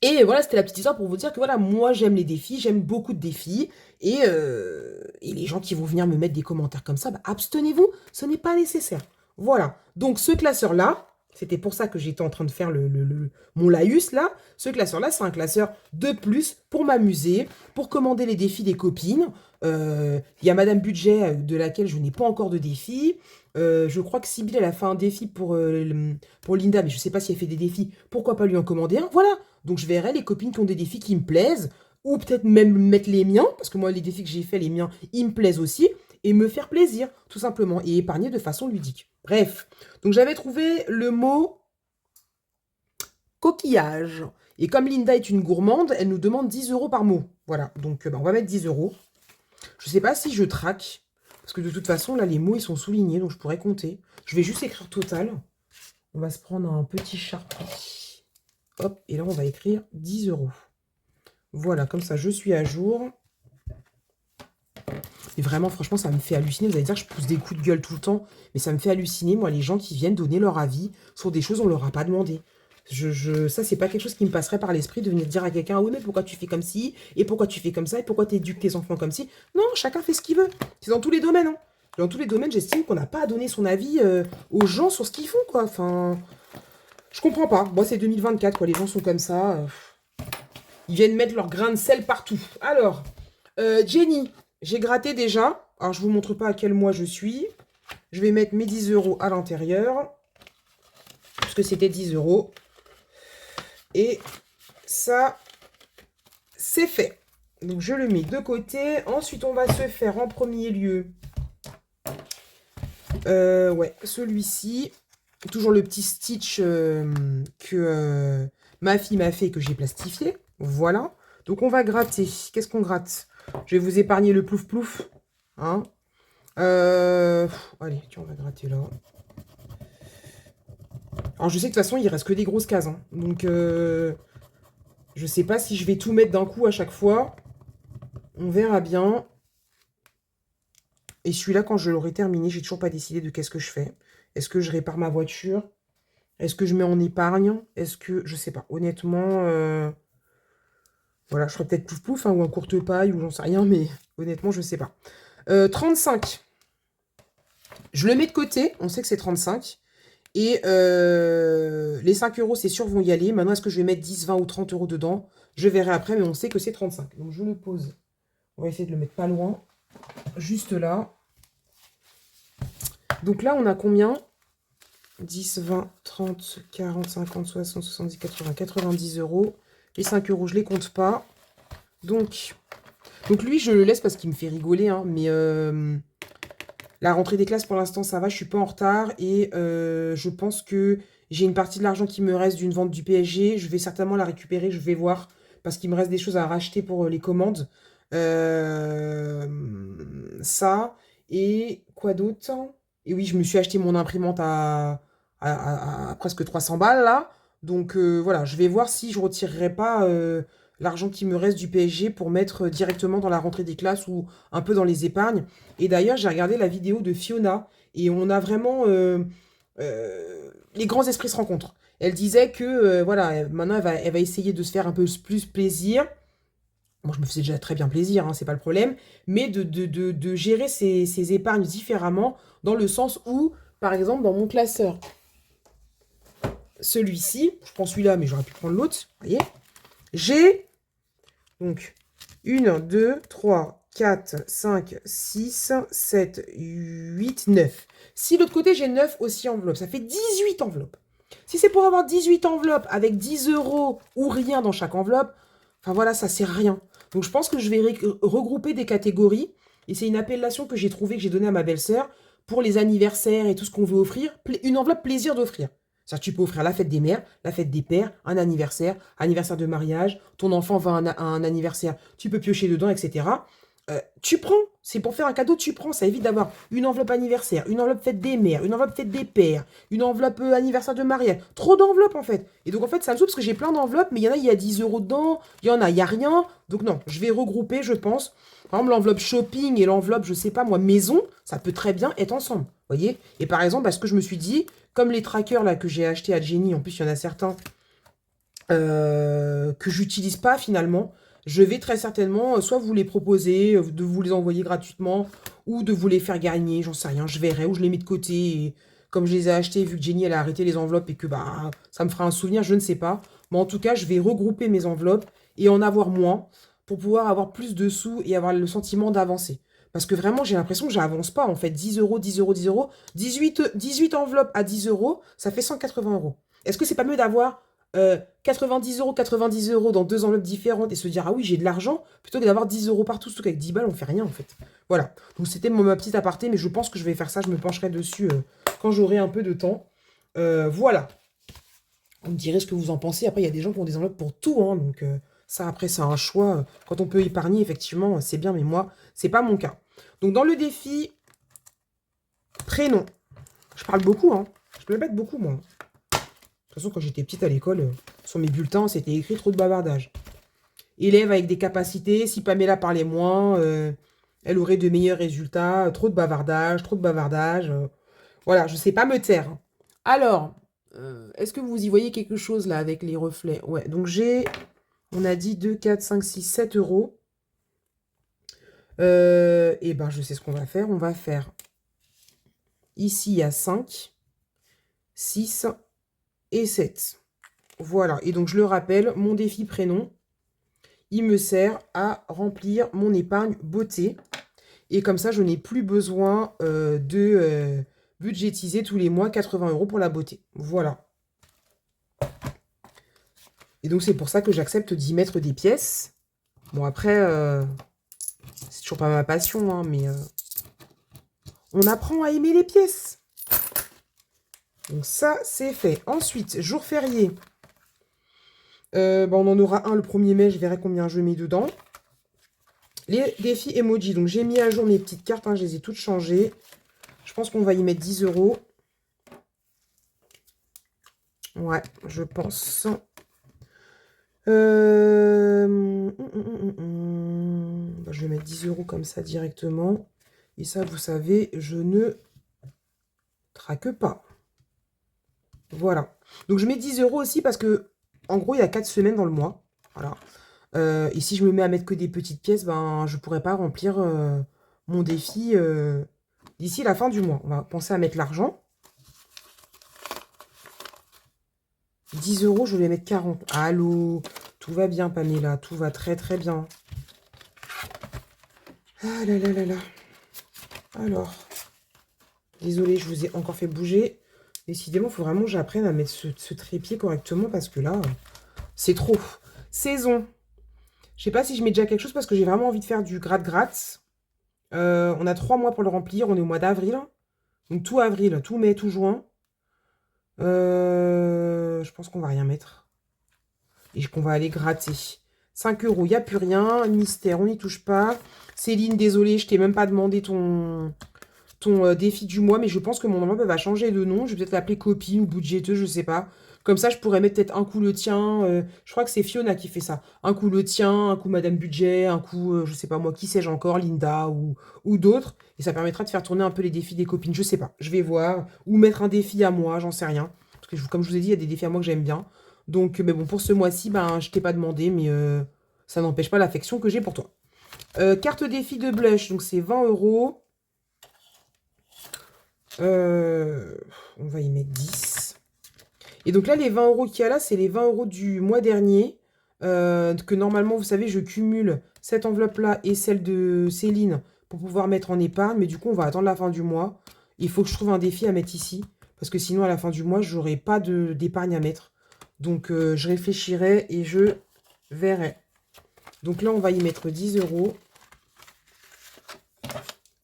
Et voilà, c'était la petite histoire pour vous dire que voilà, moi j'aime les défis, j'aime beaucoup de défis. Et les gens qui vont venir me mettre des commentaires comme ça, bah, abstenez-vous, ce n'est pas nécessaire. Voilà. Donc ce classeur-là, c'était pour ça que j'étais en train de faire mon laïus là. Ce classeur-là, c'est un classeur de plus pour m'amuser, pour commander les défis des copines. Il y a Madame Budget de laquelle je n'ai pas encore de défi. Je crois que Sybille, elle a fait un défi pour Linda, mais je ne sais pas si elle fait des défis. Pourquoi pas lui en commander un? Voilà. Donc je verrai les copines qui ont des défis qui me plaisent, ou peut-être même mettre les miens, parce que moi les défis que j'ai fait, les miens, ils me plaisent aussi, et me faire plaisir, tout simplement, et épargner de façon ludique. Bref, donc j'avais trouvé le mot coquillage. Et comme Linda est une gourmande, elle nous demande 10 € par mot. Voilà, donc bah, on va mettre 10 €. Je ne sais pas si je traque, parce que de toute façon, là, les mots, ils sont soulignés, donc je pourrais compter. Je vais juste écrire total. On va se prendre un petit Sharpie. Hop, et là, on va écrire 10 €. Voilà, comme ça, je suis à jour. Et vraiment, franchement, ça me fait halluciner. Vous allez dire que je pousse des coups de gueule tout le temps, mais ça me fait halluciner, moi, les gens qui viennent donner leur avis sur des choses qu'on leur a pas demandé. Ça, c'est pas quelque chose qui me passerait par l'esprit de venir dire à quelqu'un, ah oui, mais pourquoi tu fais comme ci, et pourquoi tu fais comme ça, et pourquoi tu éduques tes enfants comme ci. Non, chacun fait ce qu'il veut. C'est dans tous les domaines, hein. Dans tous les domaines, j'estime qu'on n'a pas à donner son avis aux gens sur ce qu'ils font, quoi. Enfin, je comprends pas. Moi, c'est 2024, quoi. Les gens sont comme ça. Ils viennent mettre leur grain de sel partout. Alors, Jenny, j'ai gratté déjà. Alors, je vous montre pas à quel mois je suis. Je vais mettre mes 10 € à l'intérieur. Puisque c'était 10 €. Et ça, c'est fait. Donc, je le mets de côté. Ensuite, on va se faire en premier lieu... ouais, celui-ci. Toujours le petit stitch que ma fille m'a fait et que j'ai plastifié. Voilà. Donc, on va gratter. Qu'est-ce qu'on gratte? Je vais vous épargner le plouf-plouf. Hein. Allez, tiens, on va gratter là. Alors, je sais que de toute façon, il reste que des grosses cases. Hein. Donc, je sais pas si je vais tout mettre d'un coup à chaque fois. On verra bien. Et celui-là, quand je l'aurai terminé, j'ai toujours pas décidé de qu'est-ce que je fais. Est-ce que je répare ma voiture? Est-ce que je mets en épargne? Est-ce que... Je sais pas. Honnêtement, voilà, je ferais peut-être pouf-pouf, hein, ou en courte paille, ou j'en sais rien, mais honnêtement, je sais pas. 35. Je le mets de côté. On sait que c'est 35. Et les 5 €, c'est sûr, vont y aller. Maintenant, est-ce que je vais mettre 10, 20 ou 30 € dedans? Je verrai après, mais on sait que c'est 35. Donc, je le pose. On va essayer de le mettre pas loin. Juste là. Donc là, on a combien? 10, 20, 30, 40, 50, 60, 70, 80, 90 €. Les 5 €, je les compte pas. Donc lui, je le laisse parce qu'il me fait rigoler. Hein, mais la rentrée des classes, pour l'instant, ça va. Je suis pas en retard. Et je pense que j'ai une partie de l'argent qui me reste d'une vente du PSG. Je vais certainement la récupérer. Je vais voir. Parce qu'il me reste des choses à racheter pour les commandes. Ça. Et quoi d'autre? Et oui, je me suis acheté mon imprimante à presque 300 balles, là. Donc, voilà, je vais voir si je retirerai pas l'argent qui me reste du PSG pour mettre directement dans la rentrée des classes ou un peu dans les épargnes. Et d'ailleurs, j'ai regardé la vidéo de Fiona et on a vraiment... les grands esprits se rencontrent. Elle disait que, voilà, maintenant, elle va essayer de se faire un peu plus plaisir. Moi, je me faisais déjà très bien plaisir, hein, c'est pas le problème, mais de gérer ses épargnes différemment, dans le sens où, par exemple, dans mon classeur, celui-ci, je prends celui-là, mais j'aurais pu prendre l'autre, vous voyez, j'ai donc 1, 2, 3, 4, 5, 6, 7, 8, 9. Si de l'autre côté, j'ai 9 aussi enveloppes, ça fait 18 enveloppes. Si c'est pour avoir 18 enveloppes avec 10 € ou rien dans chaque enveloppe, enfin voilà, ça sert à rien. Donc je pense que je vais regrouper des catégories. Et c'est une appellation que j'ai trouvée, que j'ai donnée à ma belle-sœur, pour les anniversaires et tout ce qu'on veut offrir. Une enveloppe plaisir d'offrir. C'est-à-dire tu peux offrir la fête des mères, la fête des pères, un anniversaire, anniversaire de mariage, ton enfant va à un anniversaire, tu peux piocher dedans, etc. Tu prends, c'est pour faire un cadeau, tu prends, ça évite d'avoir une enveloppe anniversaire, une enveloppe fête des mères, une enveloppe fête des pères, une enveloppe anniversaire de mariage, trop d'enveloppes en fait. Et donc en fait ça me saoule parce que j'ai plein d'enveloppes, mais il y en a, il y a 10 € dedans, il y en a, il y a rien. Donc non, je vais regrouper, je pense. Par exemple l'enveloppe shopping et l'enveloppe, je sais pas moi, maison, ça peut très bien être ensemble, voyez. Et par exemple, parce que je me suis dit, comme les trackers là que j'ai achetés à Jenny, en plus il y en a certains, que j'utilise pas finalement, je vais très certainement soit vous les proposer, de vous les envoyer gratuitement, ou de vous les faire gagner, j'en sais rien, je verrai, ou je les mets de côté, et comme je les ai achetés, vu que Jenny elle a arrêté les enveloppes et que bah ça me fera un souvenir, je ne sais pas. Mais en tout cas, je vais regrouper mes enveloppes et en avoir moins pour pouvoir avoir plus de sous et avoir le sentiment d'avancer. Parce que vraiment, j'ai l'impression que j'avance pas en fait. 10 euros, 10 euros, 10 euros, 18 enveloppes à 10 euros, ça fait 180 euros. Est-ce que c'est pas mieux d'avoir 90 euros dans deux enveloppes différentes et se dire, ah oui, j'ai de l'argent, plutôt que d'avoir 10 euros partout, surtout qu'avec 10 balles, on fait rien en fait. Voilà, donc c'était ma petite aparté, mais je pense que je vais faire ça, je me pencherai dessus quand j'aurai un peu de temps. Voilà, vous me direz ce que vous en pensez. Après, il y a des gens qui ont des enveloppes pour tout, hein, donc ça, après, c'est un choix. Quand on peut épargner, effectivement, c'est bien, mais moi, c'est pas mon cas. Donc, dans le défi prénom, je parle beaucoup, hein. Je peux le mettre beaucoup, moi. De toute façon, quand j'étais petite à l'école, sur mes bulletins, c'était écrit trop de bavardage. Élève avec des capacités, si Pamela parlait moins, elle aurait de meilleurs résultats. Trop de bavardage, trop de bavardage. Voilà, je sais pas me taire, hein. Alors, est-ce que vous y voyez quelque chose là avec les reflets? Ouais, donc j'ai, on a dit 2, 4, 5, 6, 7 euros. Et ben, je sais ce qu'on va faire. On va faire ici, il y a 5, 6 et 7. Voilà, et donc je le rappelle, mon défi prénom, il me sert à remplir mon épargne beauté. Et comme ça, je n'ai plus besoin de budgétiser tous les mois 80 euros pour la beauté. Voilà. Et donc, c'est pour ça que j'accepte d'y mettre des pièces. Bon, après, c'est toujours pas ma passion, hein, mais on apprend à aimer les pièces. Donc ça, c'est fait. Ensuite, jour férié. On en aura un le 1er mai, je verrai combien je mets dedans. Les défis emoji. Donc, j'ai mis à jour mes petites cartes, hein, je les ai toutes changées. Je pense qu'on va y mettre 10 euros. Ouais, je pense. Je vais mettre 10 euros comme ça directement. Et ça, vous savez, je ne traque pas. Voilà. Donc, je mets 10 euros aussi parce que, en gros, il y a 4 semaines dans le mois. Voilà. Et si je me mets à mettre que des petites pièces, ben, je ne pourrai pas remplir mon défi d'ici la fin du mois. On va penser à mettre l'argent. 10 euros, je vais mettre 40. Allô, tout va bien, Pamela. Tout va très, très bien. Ah là là là là. Alors, désolée, je vous ai encore fait bouger. Décidément, il faut vraiment que j'apprenne à mettre ce trépied correctement parce que là, c'est trop. Saison. Je sais pas si je mets déjà quelque chose parce que j'ai vraiment envie de faire du gratte-gratte. On a 3 mois pour le remplir. On est au mois d'avril. Donc tout avril, tout mai, tout juin. Je pense qu'on va rien mettre. Et qu'on va aller gratter. 5 euros, il n'y a plus rien. Mystère, on n'y touche pas. Céline, désolée, je t'ai même pas demandé ton défi du mois, mais je pense que mon enveloppe va changer de nom. Je vais peut-être l'appeler copine ou budgéteuse, je sais pas. Comme ça, je pourrais mettre peut-être un coup le tien. Je crois que c'est Fiona qui fait ça. Un coup le tien, un coup Madame Budget, un coup, je sais pas moi, qui sais-je encore, Linda ou d'autres. Et ça permettra de faire tourner un peu les défis des copines. Je sais pas, je vais voir. Ou mettre un défi à moi, j'en sais rien. Parce que comme je vous ai dit, il y a des défis à moi que j'aime bien. Donc, mais bon, pour ce mois-ci, ben, je t'ai pas demandé, mais ça n'empêche pas l'affection que j'ai pour toi. Carte défi de blush, donc c'est 20 euros. On va y mettre 10. Et donc là, les 20 euros qu'il y a là, c'est les 20 euros du mois dernier. Que normalement, vous savez, je cumule cette enveloppe-là et celle de Céline pour pouvoir mettre en épargne. Mais du coup, on va attendre la fin du mois. Il faut que je trouve un défi à mettre ici. Parce que sinon, à la fin du mois, je n'aurai pas d'épargne à mettre. Donc, je réfléchirai et je verrai. Donc là, on va y mettre 10 euros.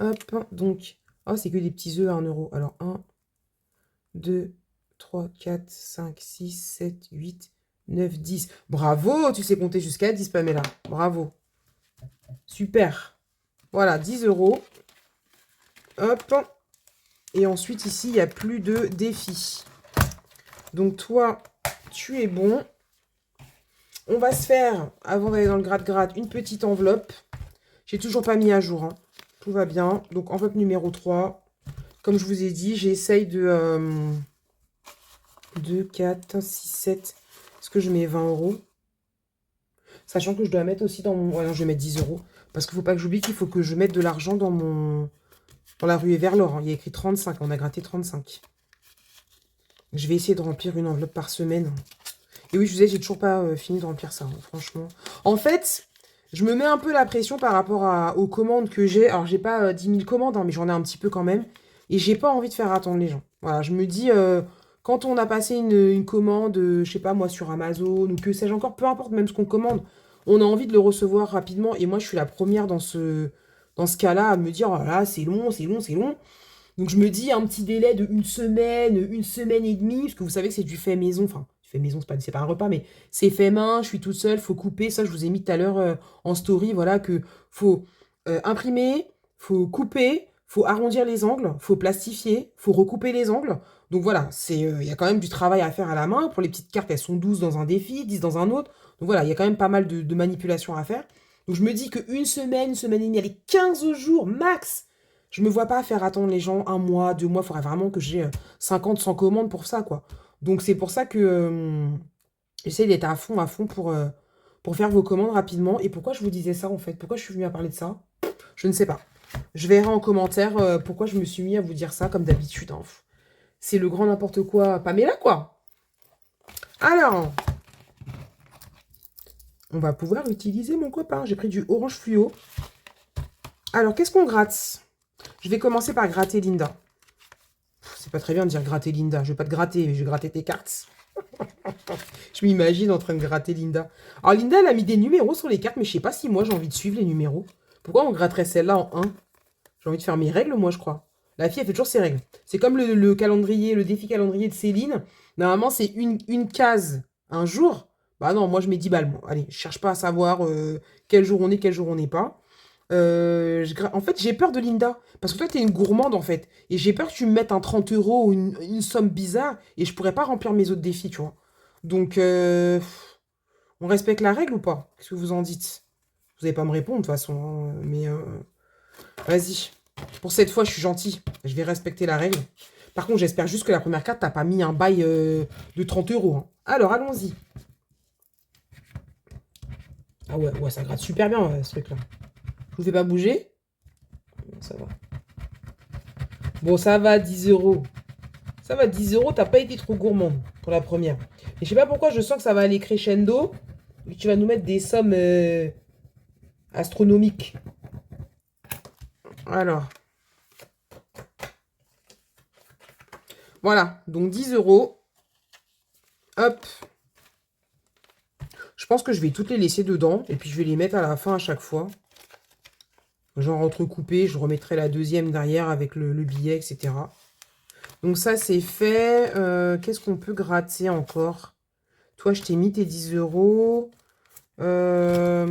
Hop, donc... Oh, c'est que des petits œufs à 1 euro. Alors, 1, 2, 3, 4, 5, 6, 7, 8, 9, 10. Bravo, tu sais compter jusqu'à 10, Pamela. Bravo. Super. Voilà, 10 euros. Hop. Et ensuite, ici, il n'y a plus de défi. Donc, toi, tu es bon. On va se faire, avant d'aller dans le gratte-gratte, une petite enveloppe. J'ai toujours pas mis à jour, hein. Tout va bien. Donc, enveloppe numéro 3. Comme je vous ai dit, j'essaye de 2, 4, 6, 7, Est-ce que je mets 20 euros? Sachant que je dois mettre aussi dans mon... Ouais, non, je vais mettre 10 euros. Parce qu'il ne faut pas que j'oublie qu'il faut que je mette de l'argent dans mon... Dans la ruée vers l'or. Hein. Il y a écrit 35. On a gratté 35. Je vais essayer de remplir une enveloppe par semaine. Et oui, je vous disais, j'ai toujours pas fini de remplir ça, hein, franchement. En fait, je me mets un peu la pression par rapport aux commandes que j'ai. Alors, j'ai pas 10 000 commandes, hein, mais j'en ai un petit peu quand même. Et j'ai pas envie de faire attendre les gens. Voilà, je me dis, quand on a passé une commande, je sais pas moi, sur Amazon ou que sais-je encore, peu importe même ce qu'on commande, on a envie de le recevoir rapidement. Et moi, je suis la première dans ce cas-là à me dire, oh là, là, c'est long, c'est long, c'est long. Donc je me dis un petit délai de une semaine et demie, parce que vous savez que c'est du fait maison, enfin, du fait maison, c'est pas un repas, mais c'est fait main, je suis toute seule, faut couper, ça je vous ai mis tout à l'heure en story, voilà, que faut imprimer, faut couper, faut arrondir les angles, faut plastifier, faut recouper les angles. Donc voilà, il y a quand même du travail à faire à la main. Pour les petites cartes, elles sont 12 dans un défi, 10 dans un autre. Donc voilà, il y a quand même pas mal de manipulations à faire. Donc je me dis qu'une une semaine et demie, allez, 15 jours max. Je me vois pas faire attendre les gens un mois, 2 mois. Il faudrait vraiment que j'ai 50, 100 commandes pour ça, quoi. Donc c'est pour ça que j'essaie d'être à fond pour faire vos commandes rapidement. Et pourquoi je vous disais ça, en fait? Pourquoi je suis venue à parler de ça? Je ne sais pas. Je verrai en commentaire pourquoi je me suis mis à vous dire ça, comme d'habitude. Hein. C'est le grand n'importe quoi. Pamela, quoi. Alors, on va pouvoir utiliser mon copain. J'ai pris du orange fluo. Alors, qu'est-ce qu'on gratte? Je vais commencer par gratter Linda. C'est pas très bien de dire gratter Linda. Je vais pas te gratter, mais je vais gratter tes cartes. Je m'imagine en train de gratter Linda. Alors Linda, elle a mis des numéros sur les cartes, mais je sais pas si moi j'ai envie de suivre les numéros. Pourquoi on gratterait celle-là en 1? J'ai envie de faire mes règles, moi, je crois. La fille, elle fait toujours ses règles. C'est comme le calendrier, le défi calendrier de Céline. Normalement, c'est une case un jour. Bah non, moi, je mets 10 balles. Bon, allez, je cherche pas à savoir quel jour on est, quel jour on n'est pas. En fait, j'ai peur de Linda. Parce que toi, t'es une gourmande, en fait. Et j'ai peur que tu me mettes un 30 euros ou une somme bizarre. Et je pourrais pas remplir mes autres défis, tu vois. Donc, on respecte la règle ou pas? Qu'est-ce que vous en dites? Vous n'allez pas me répondre, de toute façon. Hein, mais, vas-y. Pour cette fois, je suis gentil. Je vais respecter la règle. Par contre, j'espère juste que la première carte, t'as pas mis un bail de 30 euros. Hein. Alors, allons-y. Ah ouais, ouais, ça gratte super bien, ce truc-là. Je vous fais pas bouger. Bon, ça va. Bon, ça va, 10 euros. Ça va, 10 euros, t'as pas été trop gourmande pour la première. Mais je sais pas pourquoi, je sens que ça va aller crescendo. Et que tu vas nous mettre des sommes astronomiques. Alors. Voilà, donc 10 euros. Hop. Je pense que je vais toutes les laisser dedans. Et puis je vais les mettre à la fin à chaque fois. Genre entrecoupé. Je remettrai la deuxième derrière avec le billet, etc. Donc ça, c'est fait. Qu'est-ce qu'on peut gratter encore? Toi, je t'ai mis tes 10 euros. Parce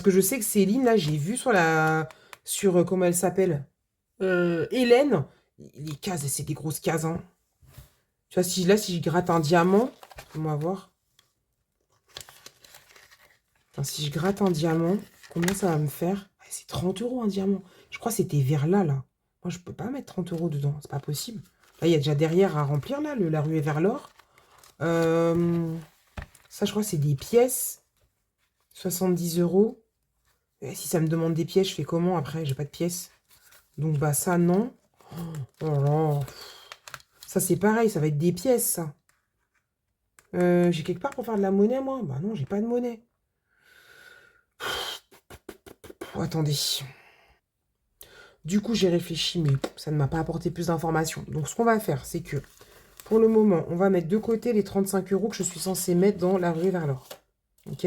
que je sais que Céline, là, j'ai vu sur comment elle s'appelle? Hélène. Les cases, c'est des grosses cases, hein. Tu vois, si je gratte un diamant, on va voir. Enfin, si je gratte un diamant, combien ça va me faire? C'est 30 euros un diamant. Je crois que c'était vers là, là. Moi, je peux pas mettre 30 euros dedans. C'est pas possible. Là, il y a déjà derrière à remplir, là, la ruée vers l'or. Ça, je crois que c'est des pièces. 70 euros. Et si ça me demande des pièces, je fais comment après? J'ai pas de pièces. Donc, bah, ça, non. Oh là là. Ça, c'est pareil. Ça va être des pièces, ça. J'ai quelque part pour faire de la monnaie, moi? Bah non, j'ai pas de monnaie. Oh, attendez. Du coup, j'ai réfléchi, mais ça ne m'a pas apporté plus d'informations. Donc, ce qu'on va faire, c'est que, pour le moment, on va mettre de côté les 35 euros que je suis censée mettre dans la ruée vers l'or. Ok?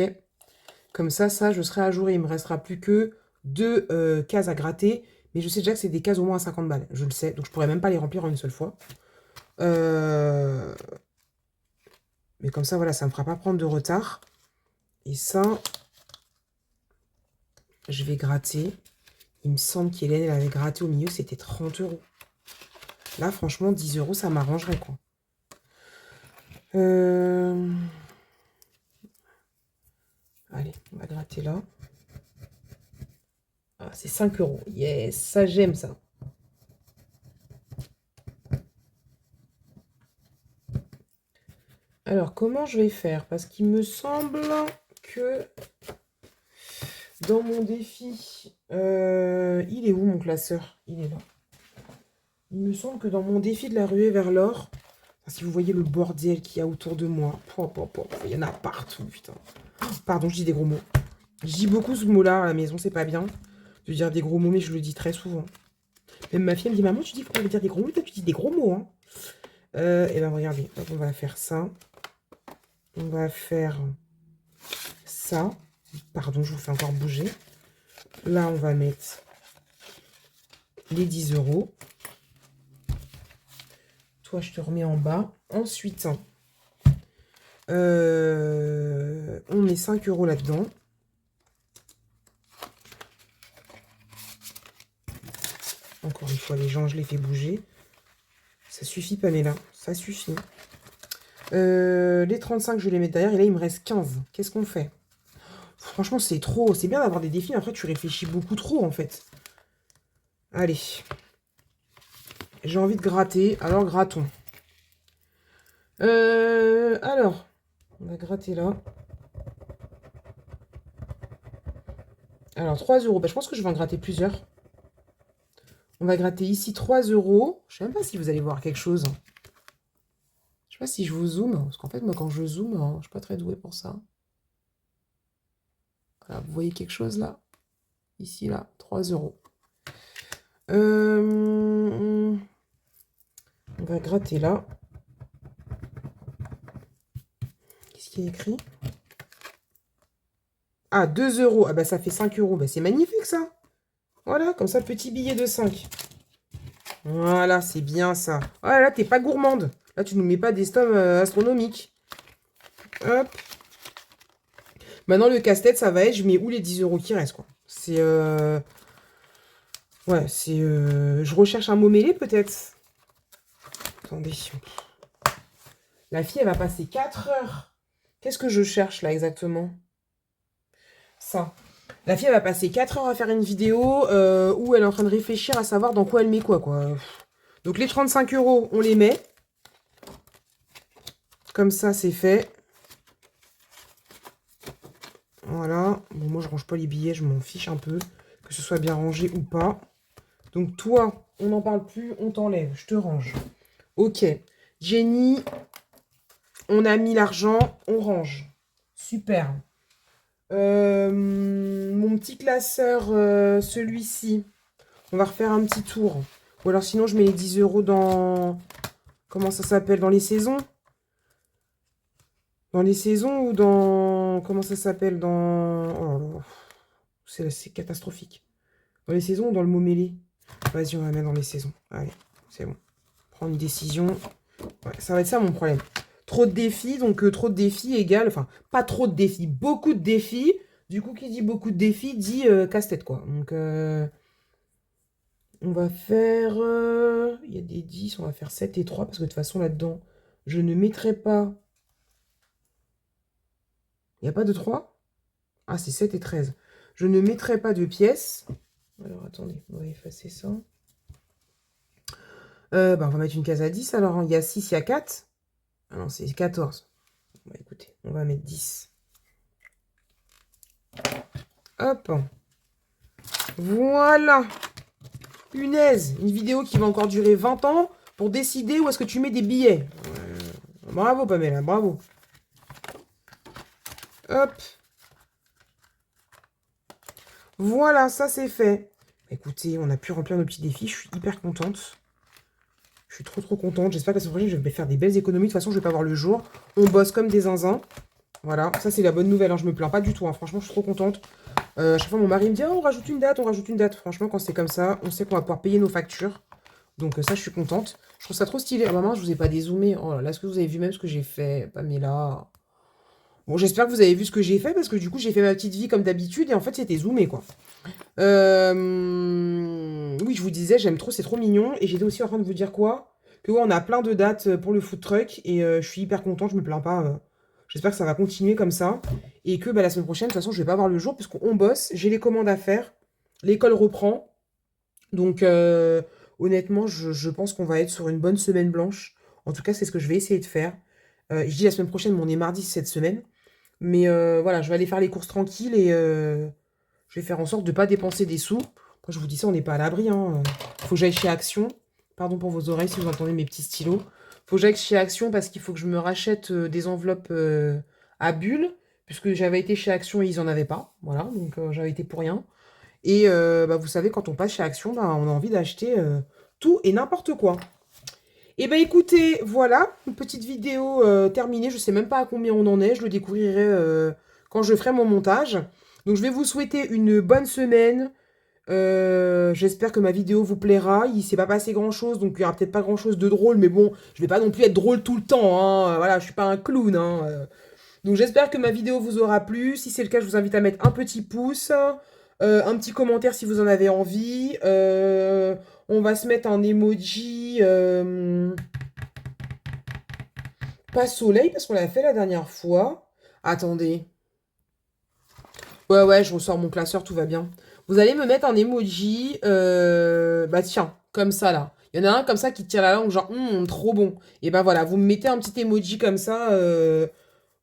Comme ça, je serai à jour et il me restera plus que 2 cases à gratter. Mais je sais déjà que c'est des cases au moins à 50 balles. Je le sais, donc je pourrais même pas les remplir en une seule fois. Mais comme ça, voilà, ça me fera pas prendre de retard. Et ça, je vais gratter. Il me semble qu'Hélène, elle avait gratté au milieu, c'était 30 euros. Là, franchement, 10 euros, ça m'arrangerait, quoi. Allez, on va gratter là. Ah, c'est 5 euros. Yes, ça, j'aime ça. Alors, comment je vais faire? Parce qu'il me semble que dans mon défi... il est où mon classeur? Il est là. Il me semble que dans mon défi de la ruée vers l'or, si vous voyez le bordel qu'il y a autour de moi, il y en a partout, putain. Pardon, je dis des gros mots. Je dis beaucoup ce mot-là à la maison, c'est pas bien de dire des gros mots, mais je le dis très souvent. Même ma fille elle me dit, maman, tu dis qu'il faut pas dire des gros mots, toi tu dis des gros mots, hein. Et ben regardez, hop, on va faire ça. On va faire ça. Pardon, je vous fais encore bouger. Là, on va mettre les 10 euros. Toi, je te remets en bas. Ensuite, on met 5 euros là-dedans. Encore une fois, les gens, je les fais bouger. Ça suffit, Pamela. Ça suffit. Les 35, je vais les mettre derrière. Et là, il me reste 15. Qu'est-ce qu'on fait? Franchement, c'est trop. C'est bien d'avoir des défis. Après, tu réfléchis beaucoup trop, en fait. Allez. J'ai envie de gratter. Alors, grattons. Alors, on va gratter là. Alors, 3 euros. Bah, je pense que je vais en gratter plusieurs. On va gratter ici 3 euros. Je ne sais même pas si vous allez voir quelque chose. Je sais pas si je vous zoome. Parce qu'en fait, moi, quand je zoome, je ne suis pas très douée pour ça. Voilà, vous voyez quelque chose là? Ici, là, 3 euros. On va gratter là. Qu'est-ce qui est écrit? Ah, 2 euros. Ah bah ça fait 5 euros. Bah, c'est magnifique ça. Voilà, comme ça, petit billet de 5. Voilà, c'est bien ça. Ah là, t'es pas gourmande. Là, tu nous mets pas des sommes astronomiques. Hop. Maintenant, le casse-tête, ça va être, je mets où les 10 euros qui restent, quoi. C'est... Ouais, c'est... Je recherche un mot mêlé, peut-être. Attendez. La fille, elle va passer 4 heures. Qu'est-ce que je cherche, là, exactement? Ça. La fille, elle va passer 4 heures à faire une vidéo où elle est en train de réfléchir à savoir dans quoi elle met quoi, quoi. Donc, les 35 euros, on les met. Comme ça, c'est fait. Voilà. Bon, moi, je range pas les billets, je m'en fiche un peu. Que ce soit bien rangé ou pas. Donc, toi, on n'en parle plus, on t'enlève. Je te range. Ok. Jenny, on a mis l'argent, on range. Super. Mon petit classeur, celui-ci, on va refaire un petit tour. Ou alors sinon, je mets les 10 euros dans... Comment ça s'appelle? Dans les saisons? Dans les saisons ou dans... Comment ça s'appelle? Dans... Oh là là. C'est catastrophique. Dans les saisons ou dans le mot mêlé? Vas-y, on va mettre dans les saisons. Allez, c'est bon. Prendre une décision. Ouais, ça va être ça mon problème. Trop de défis, donc trop de défis égale... Enfin, pas trop de défis, beaucoup de défis. Du coup, qui dit beaucoup de défis dit casse-tête, quoi. Donc, on va faire... il y a des 10, on va faire 7 et 3, parce que de toute façon, là-dedans, je ne mettrai pas... Il n'y a pas de 3? Ah, c'est 7 et 13. Je ne mettrai pas de pièces. Alors, attendez, on va effacer ça. Bah, on va mettre une case à 10, alors. Hein. Il y a 6, il y a 4. Ah non, c'est 14. Bah, écoutez, on va mettre 10. Hop. Voilà. Punaise. Une vidéo qui va encore durer 20 ans pour décider où est-ce que tu mets des billets. Bravo, Pamela, bravo. Hop. Voilà, ça c'est fait. Écoutez, on a pu remplir nos petits défis. Je suis hyper contente. Je suis trop contente. J'espère que la semaine prochaine, je vais faire des belles économies. De toute façon, je vais pas voir le jour. On bosse comme des zinzins. Voilà, ça c'est la bonne nouvelle. Hein. Je me plains pas du tout. Hein. Franchement, je suis trop contente. À chaque fois, mon mari me dit, oh, on rajoute une date, on rajoute une date. Franchement, quand c'est comme ça, on sait qu'on va pouvoir payer nos factures. Donc ça, je suis contente. Je trouve ça trop stylé. Ah, maman, je vous ai pas dézoomé. Oh là là, est-ce que vous avez vu même ce que j'ai fait? Pamela. Bon, j'espère que vous avez vu ce que j'ai fait parce que du coup, j'ai fait ma petite vie comme d'habitude et en fait, c'était zoomé, quoi. Oui, je vous disais, j'aime trop, c'est trop mignon. Et j'étais aussi en train de vous dire quoi? Que ouais, on a plein de dates pour le food truck et je suis hyper contente, je me plains pas. J'espère que ça va continuer comme ça. Et que bah, la semaine prochaine, de toute façon, je vais pas avoir le jour puisqu'on bosse, j'ai les commandes à faire, l'école reprend. Donc, honnêtement, je pense qu'on va être sur une bonne semaine blanche. En tout cas, c'est ce que je vais essayer de faire. Je dis la semaine prochaine, mais on est mardi cette semaine. Mais voilà, je vais aller faire les courses tranquilles et je vais faire en sorte de ne pas dépenser des sous. Après, je vous dis ça, on n'est pas à l'abri, hein. Faut que j'aille chez Action. Pardon pour vos oreilles si vous entendez mes petits stylos. Faut que j'aille chez Action parce qu'il faut que je me rachète des enveloppes à bulles. Puisque j'avais été chez Action et ils en avaient pas. Voilà, donc j'avais été pour rien. Et bah, vous savez, quand on passe chez Action, bah, on a envie d'acheter tout et n'importe quoi. Et ben écoutez, voilà, une petite vidéo terminée. Je sais même pas à combien on en est. Je le découvrirai quand je ferai mon montage. Donc je vais vous souhaiter une bonne semaine. J'espère que ma vidéo vous plaira. Il s'est pas passé grand chose, donc il y aura peut-être pas grand chose de drôle, mais bon, je vais pas non plus être drôle tout le temps, hein. Voilà, je suis pas un clown, hein. Donc j'espère que ma vidéo vous aura plu. Si c'est le cas, je vous invite à mettre un petit pouce, un petit commentaire si vous en avez envie. On va se mettre un emoji pas soleil parce qu'on l'a fait la dernière fois. Attendez. Ouais, ouais, je ressors mon classeur, tout va bien. Vous allez me mettre un emoji, bah tiens, comme ça là. Il y en a un comme ça qui tire la langue, genre, trop bon. Et ben voilà, vous me mettez un petit emoji comme ça,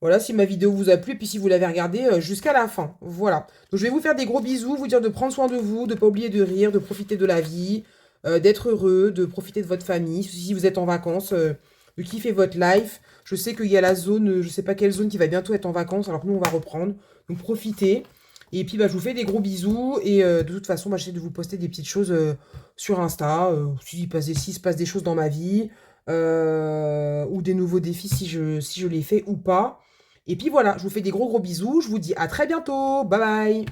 voilà, si ma vidéo vous a plu, et puis si vous l'avez regardé jusqu'à la fin. Voilà. Donc je vais vous faire des gros bisous, vous dire de prendre soin de vous, de pas oublier de rire, de profiter de la vie, d'être heureux, de profiter de votre famille. Si vous êtes en vacances, de kiffer votre life. Je sais qu'il y a la zone, je sais pas quelle zone qui va bientôt être en vacances, alors que nous on va reprendre. Donc profitez. Et puis bah, je vous fais des gros bisous. Et de toute façon, bah, j'essaie de vous poster des petites choses sur Insta. S'il se passe des choses dans ma vie. Ou des nouveaux défis si je les fais ou pas. Et puis voilà, je vous fais des gros bisous. Je vous dis à très bientôt. Bye bye.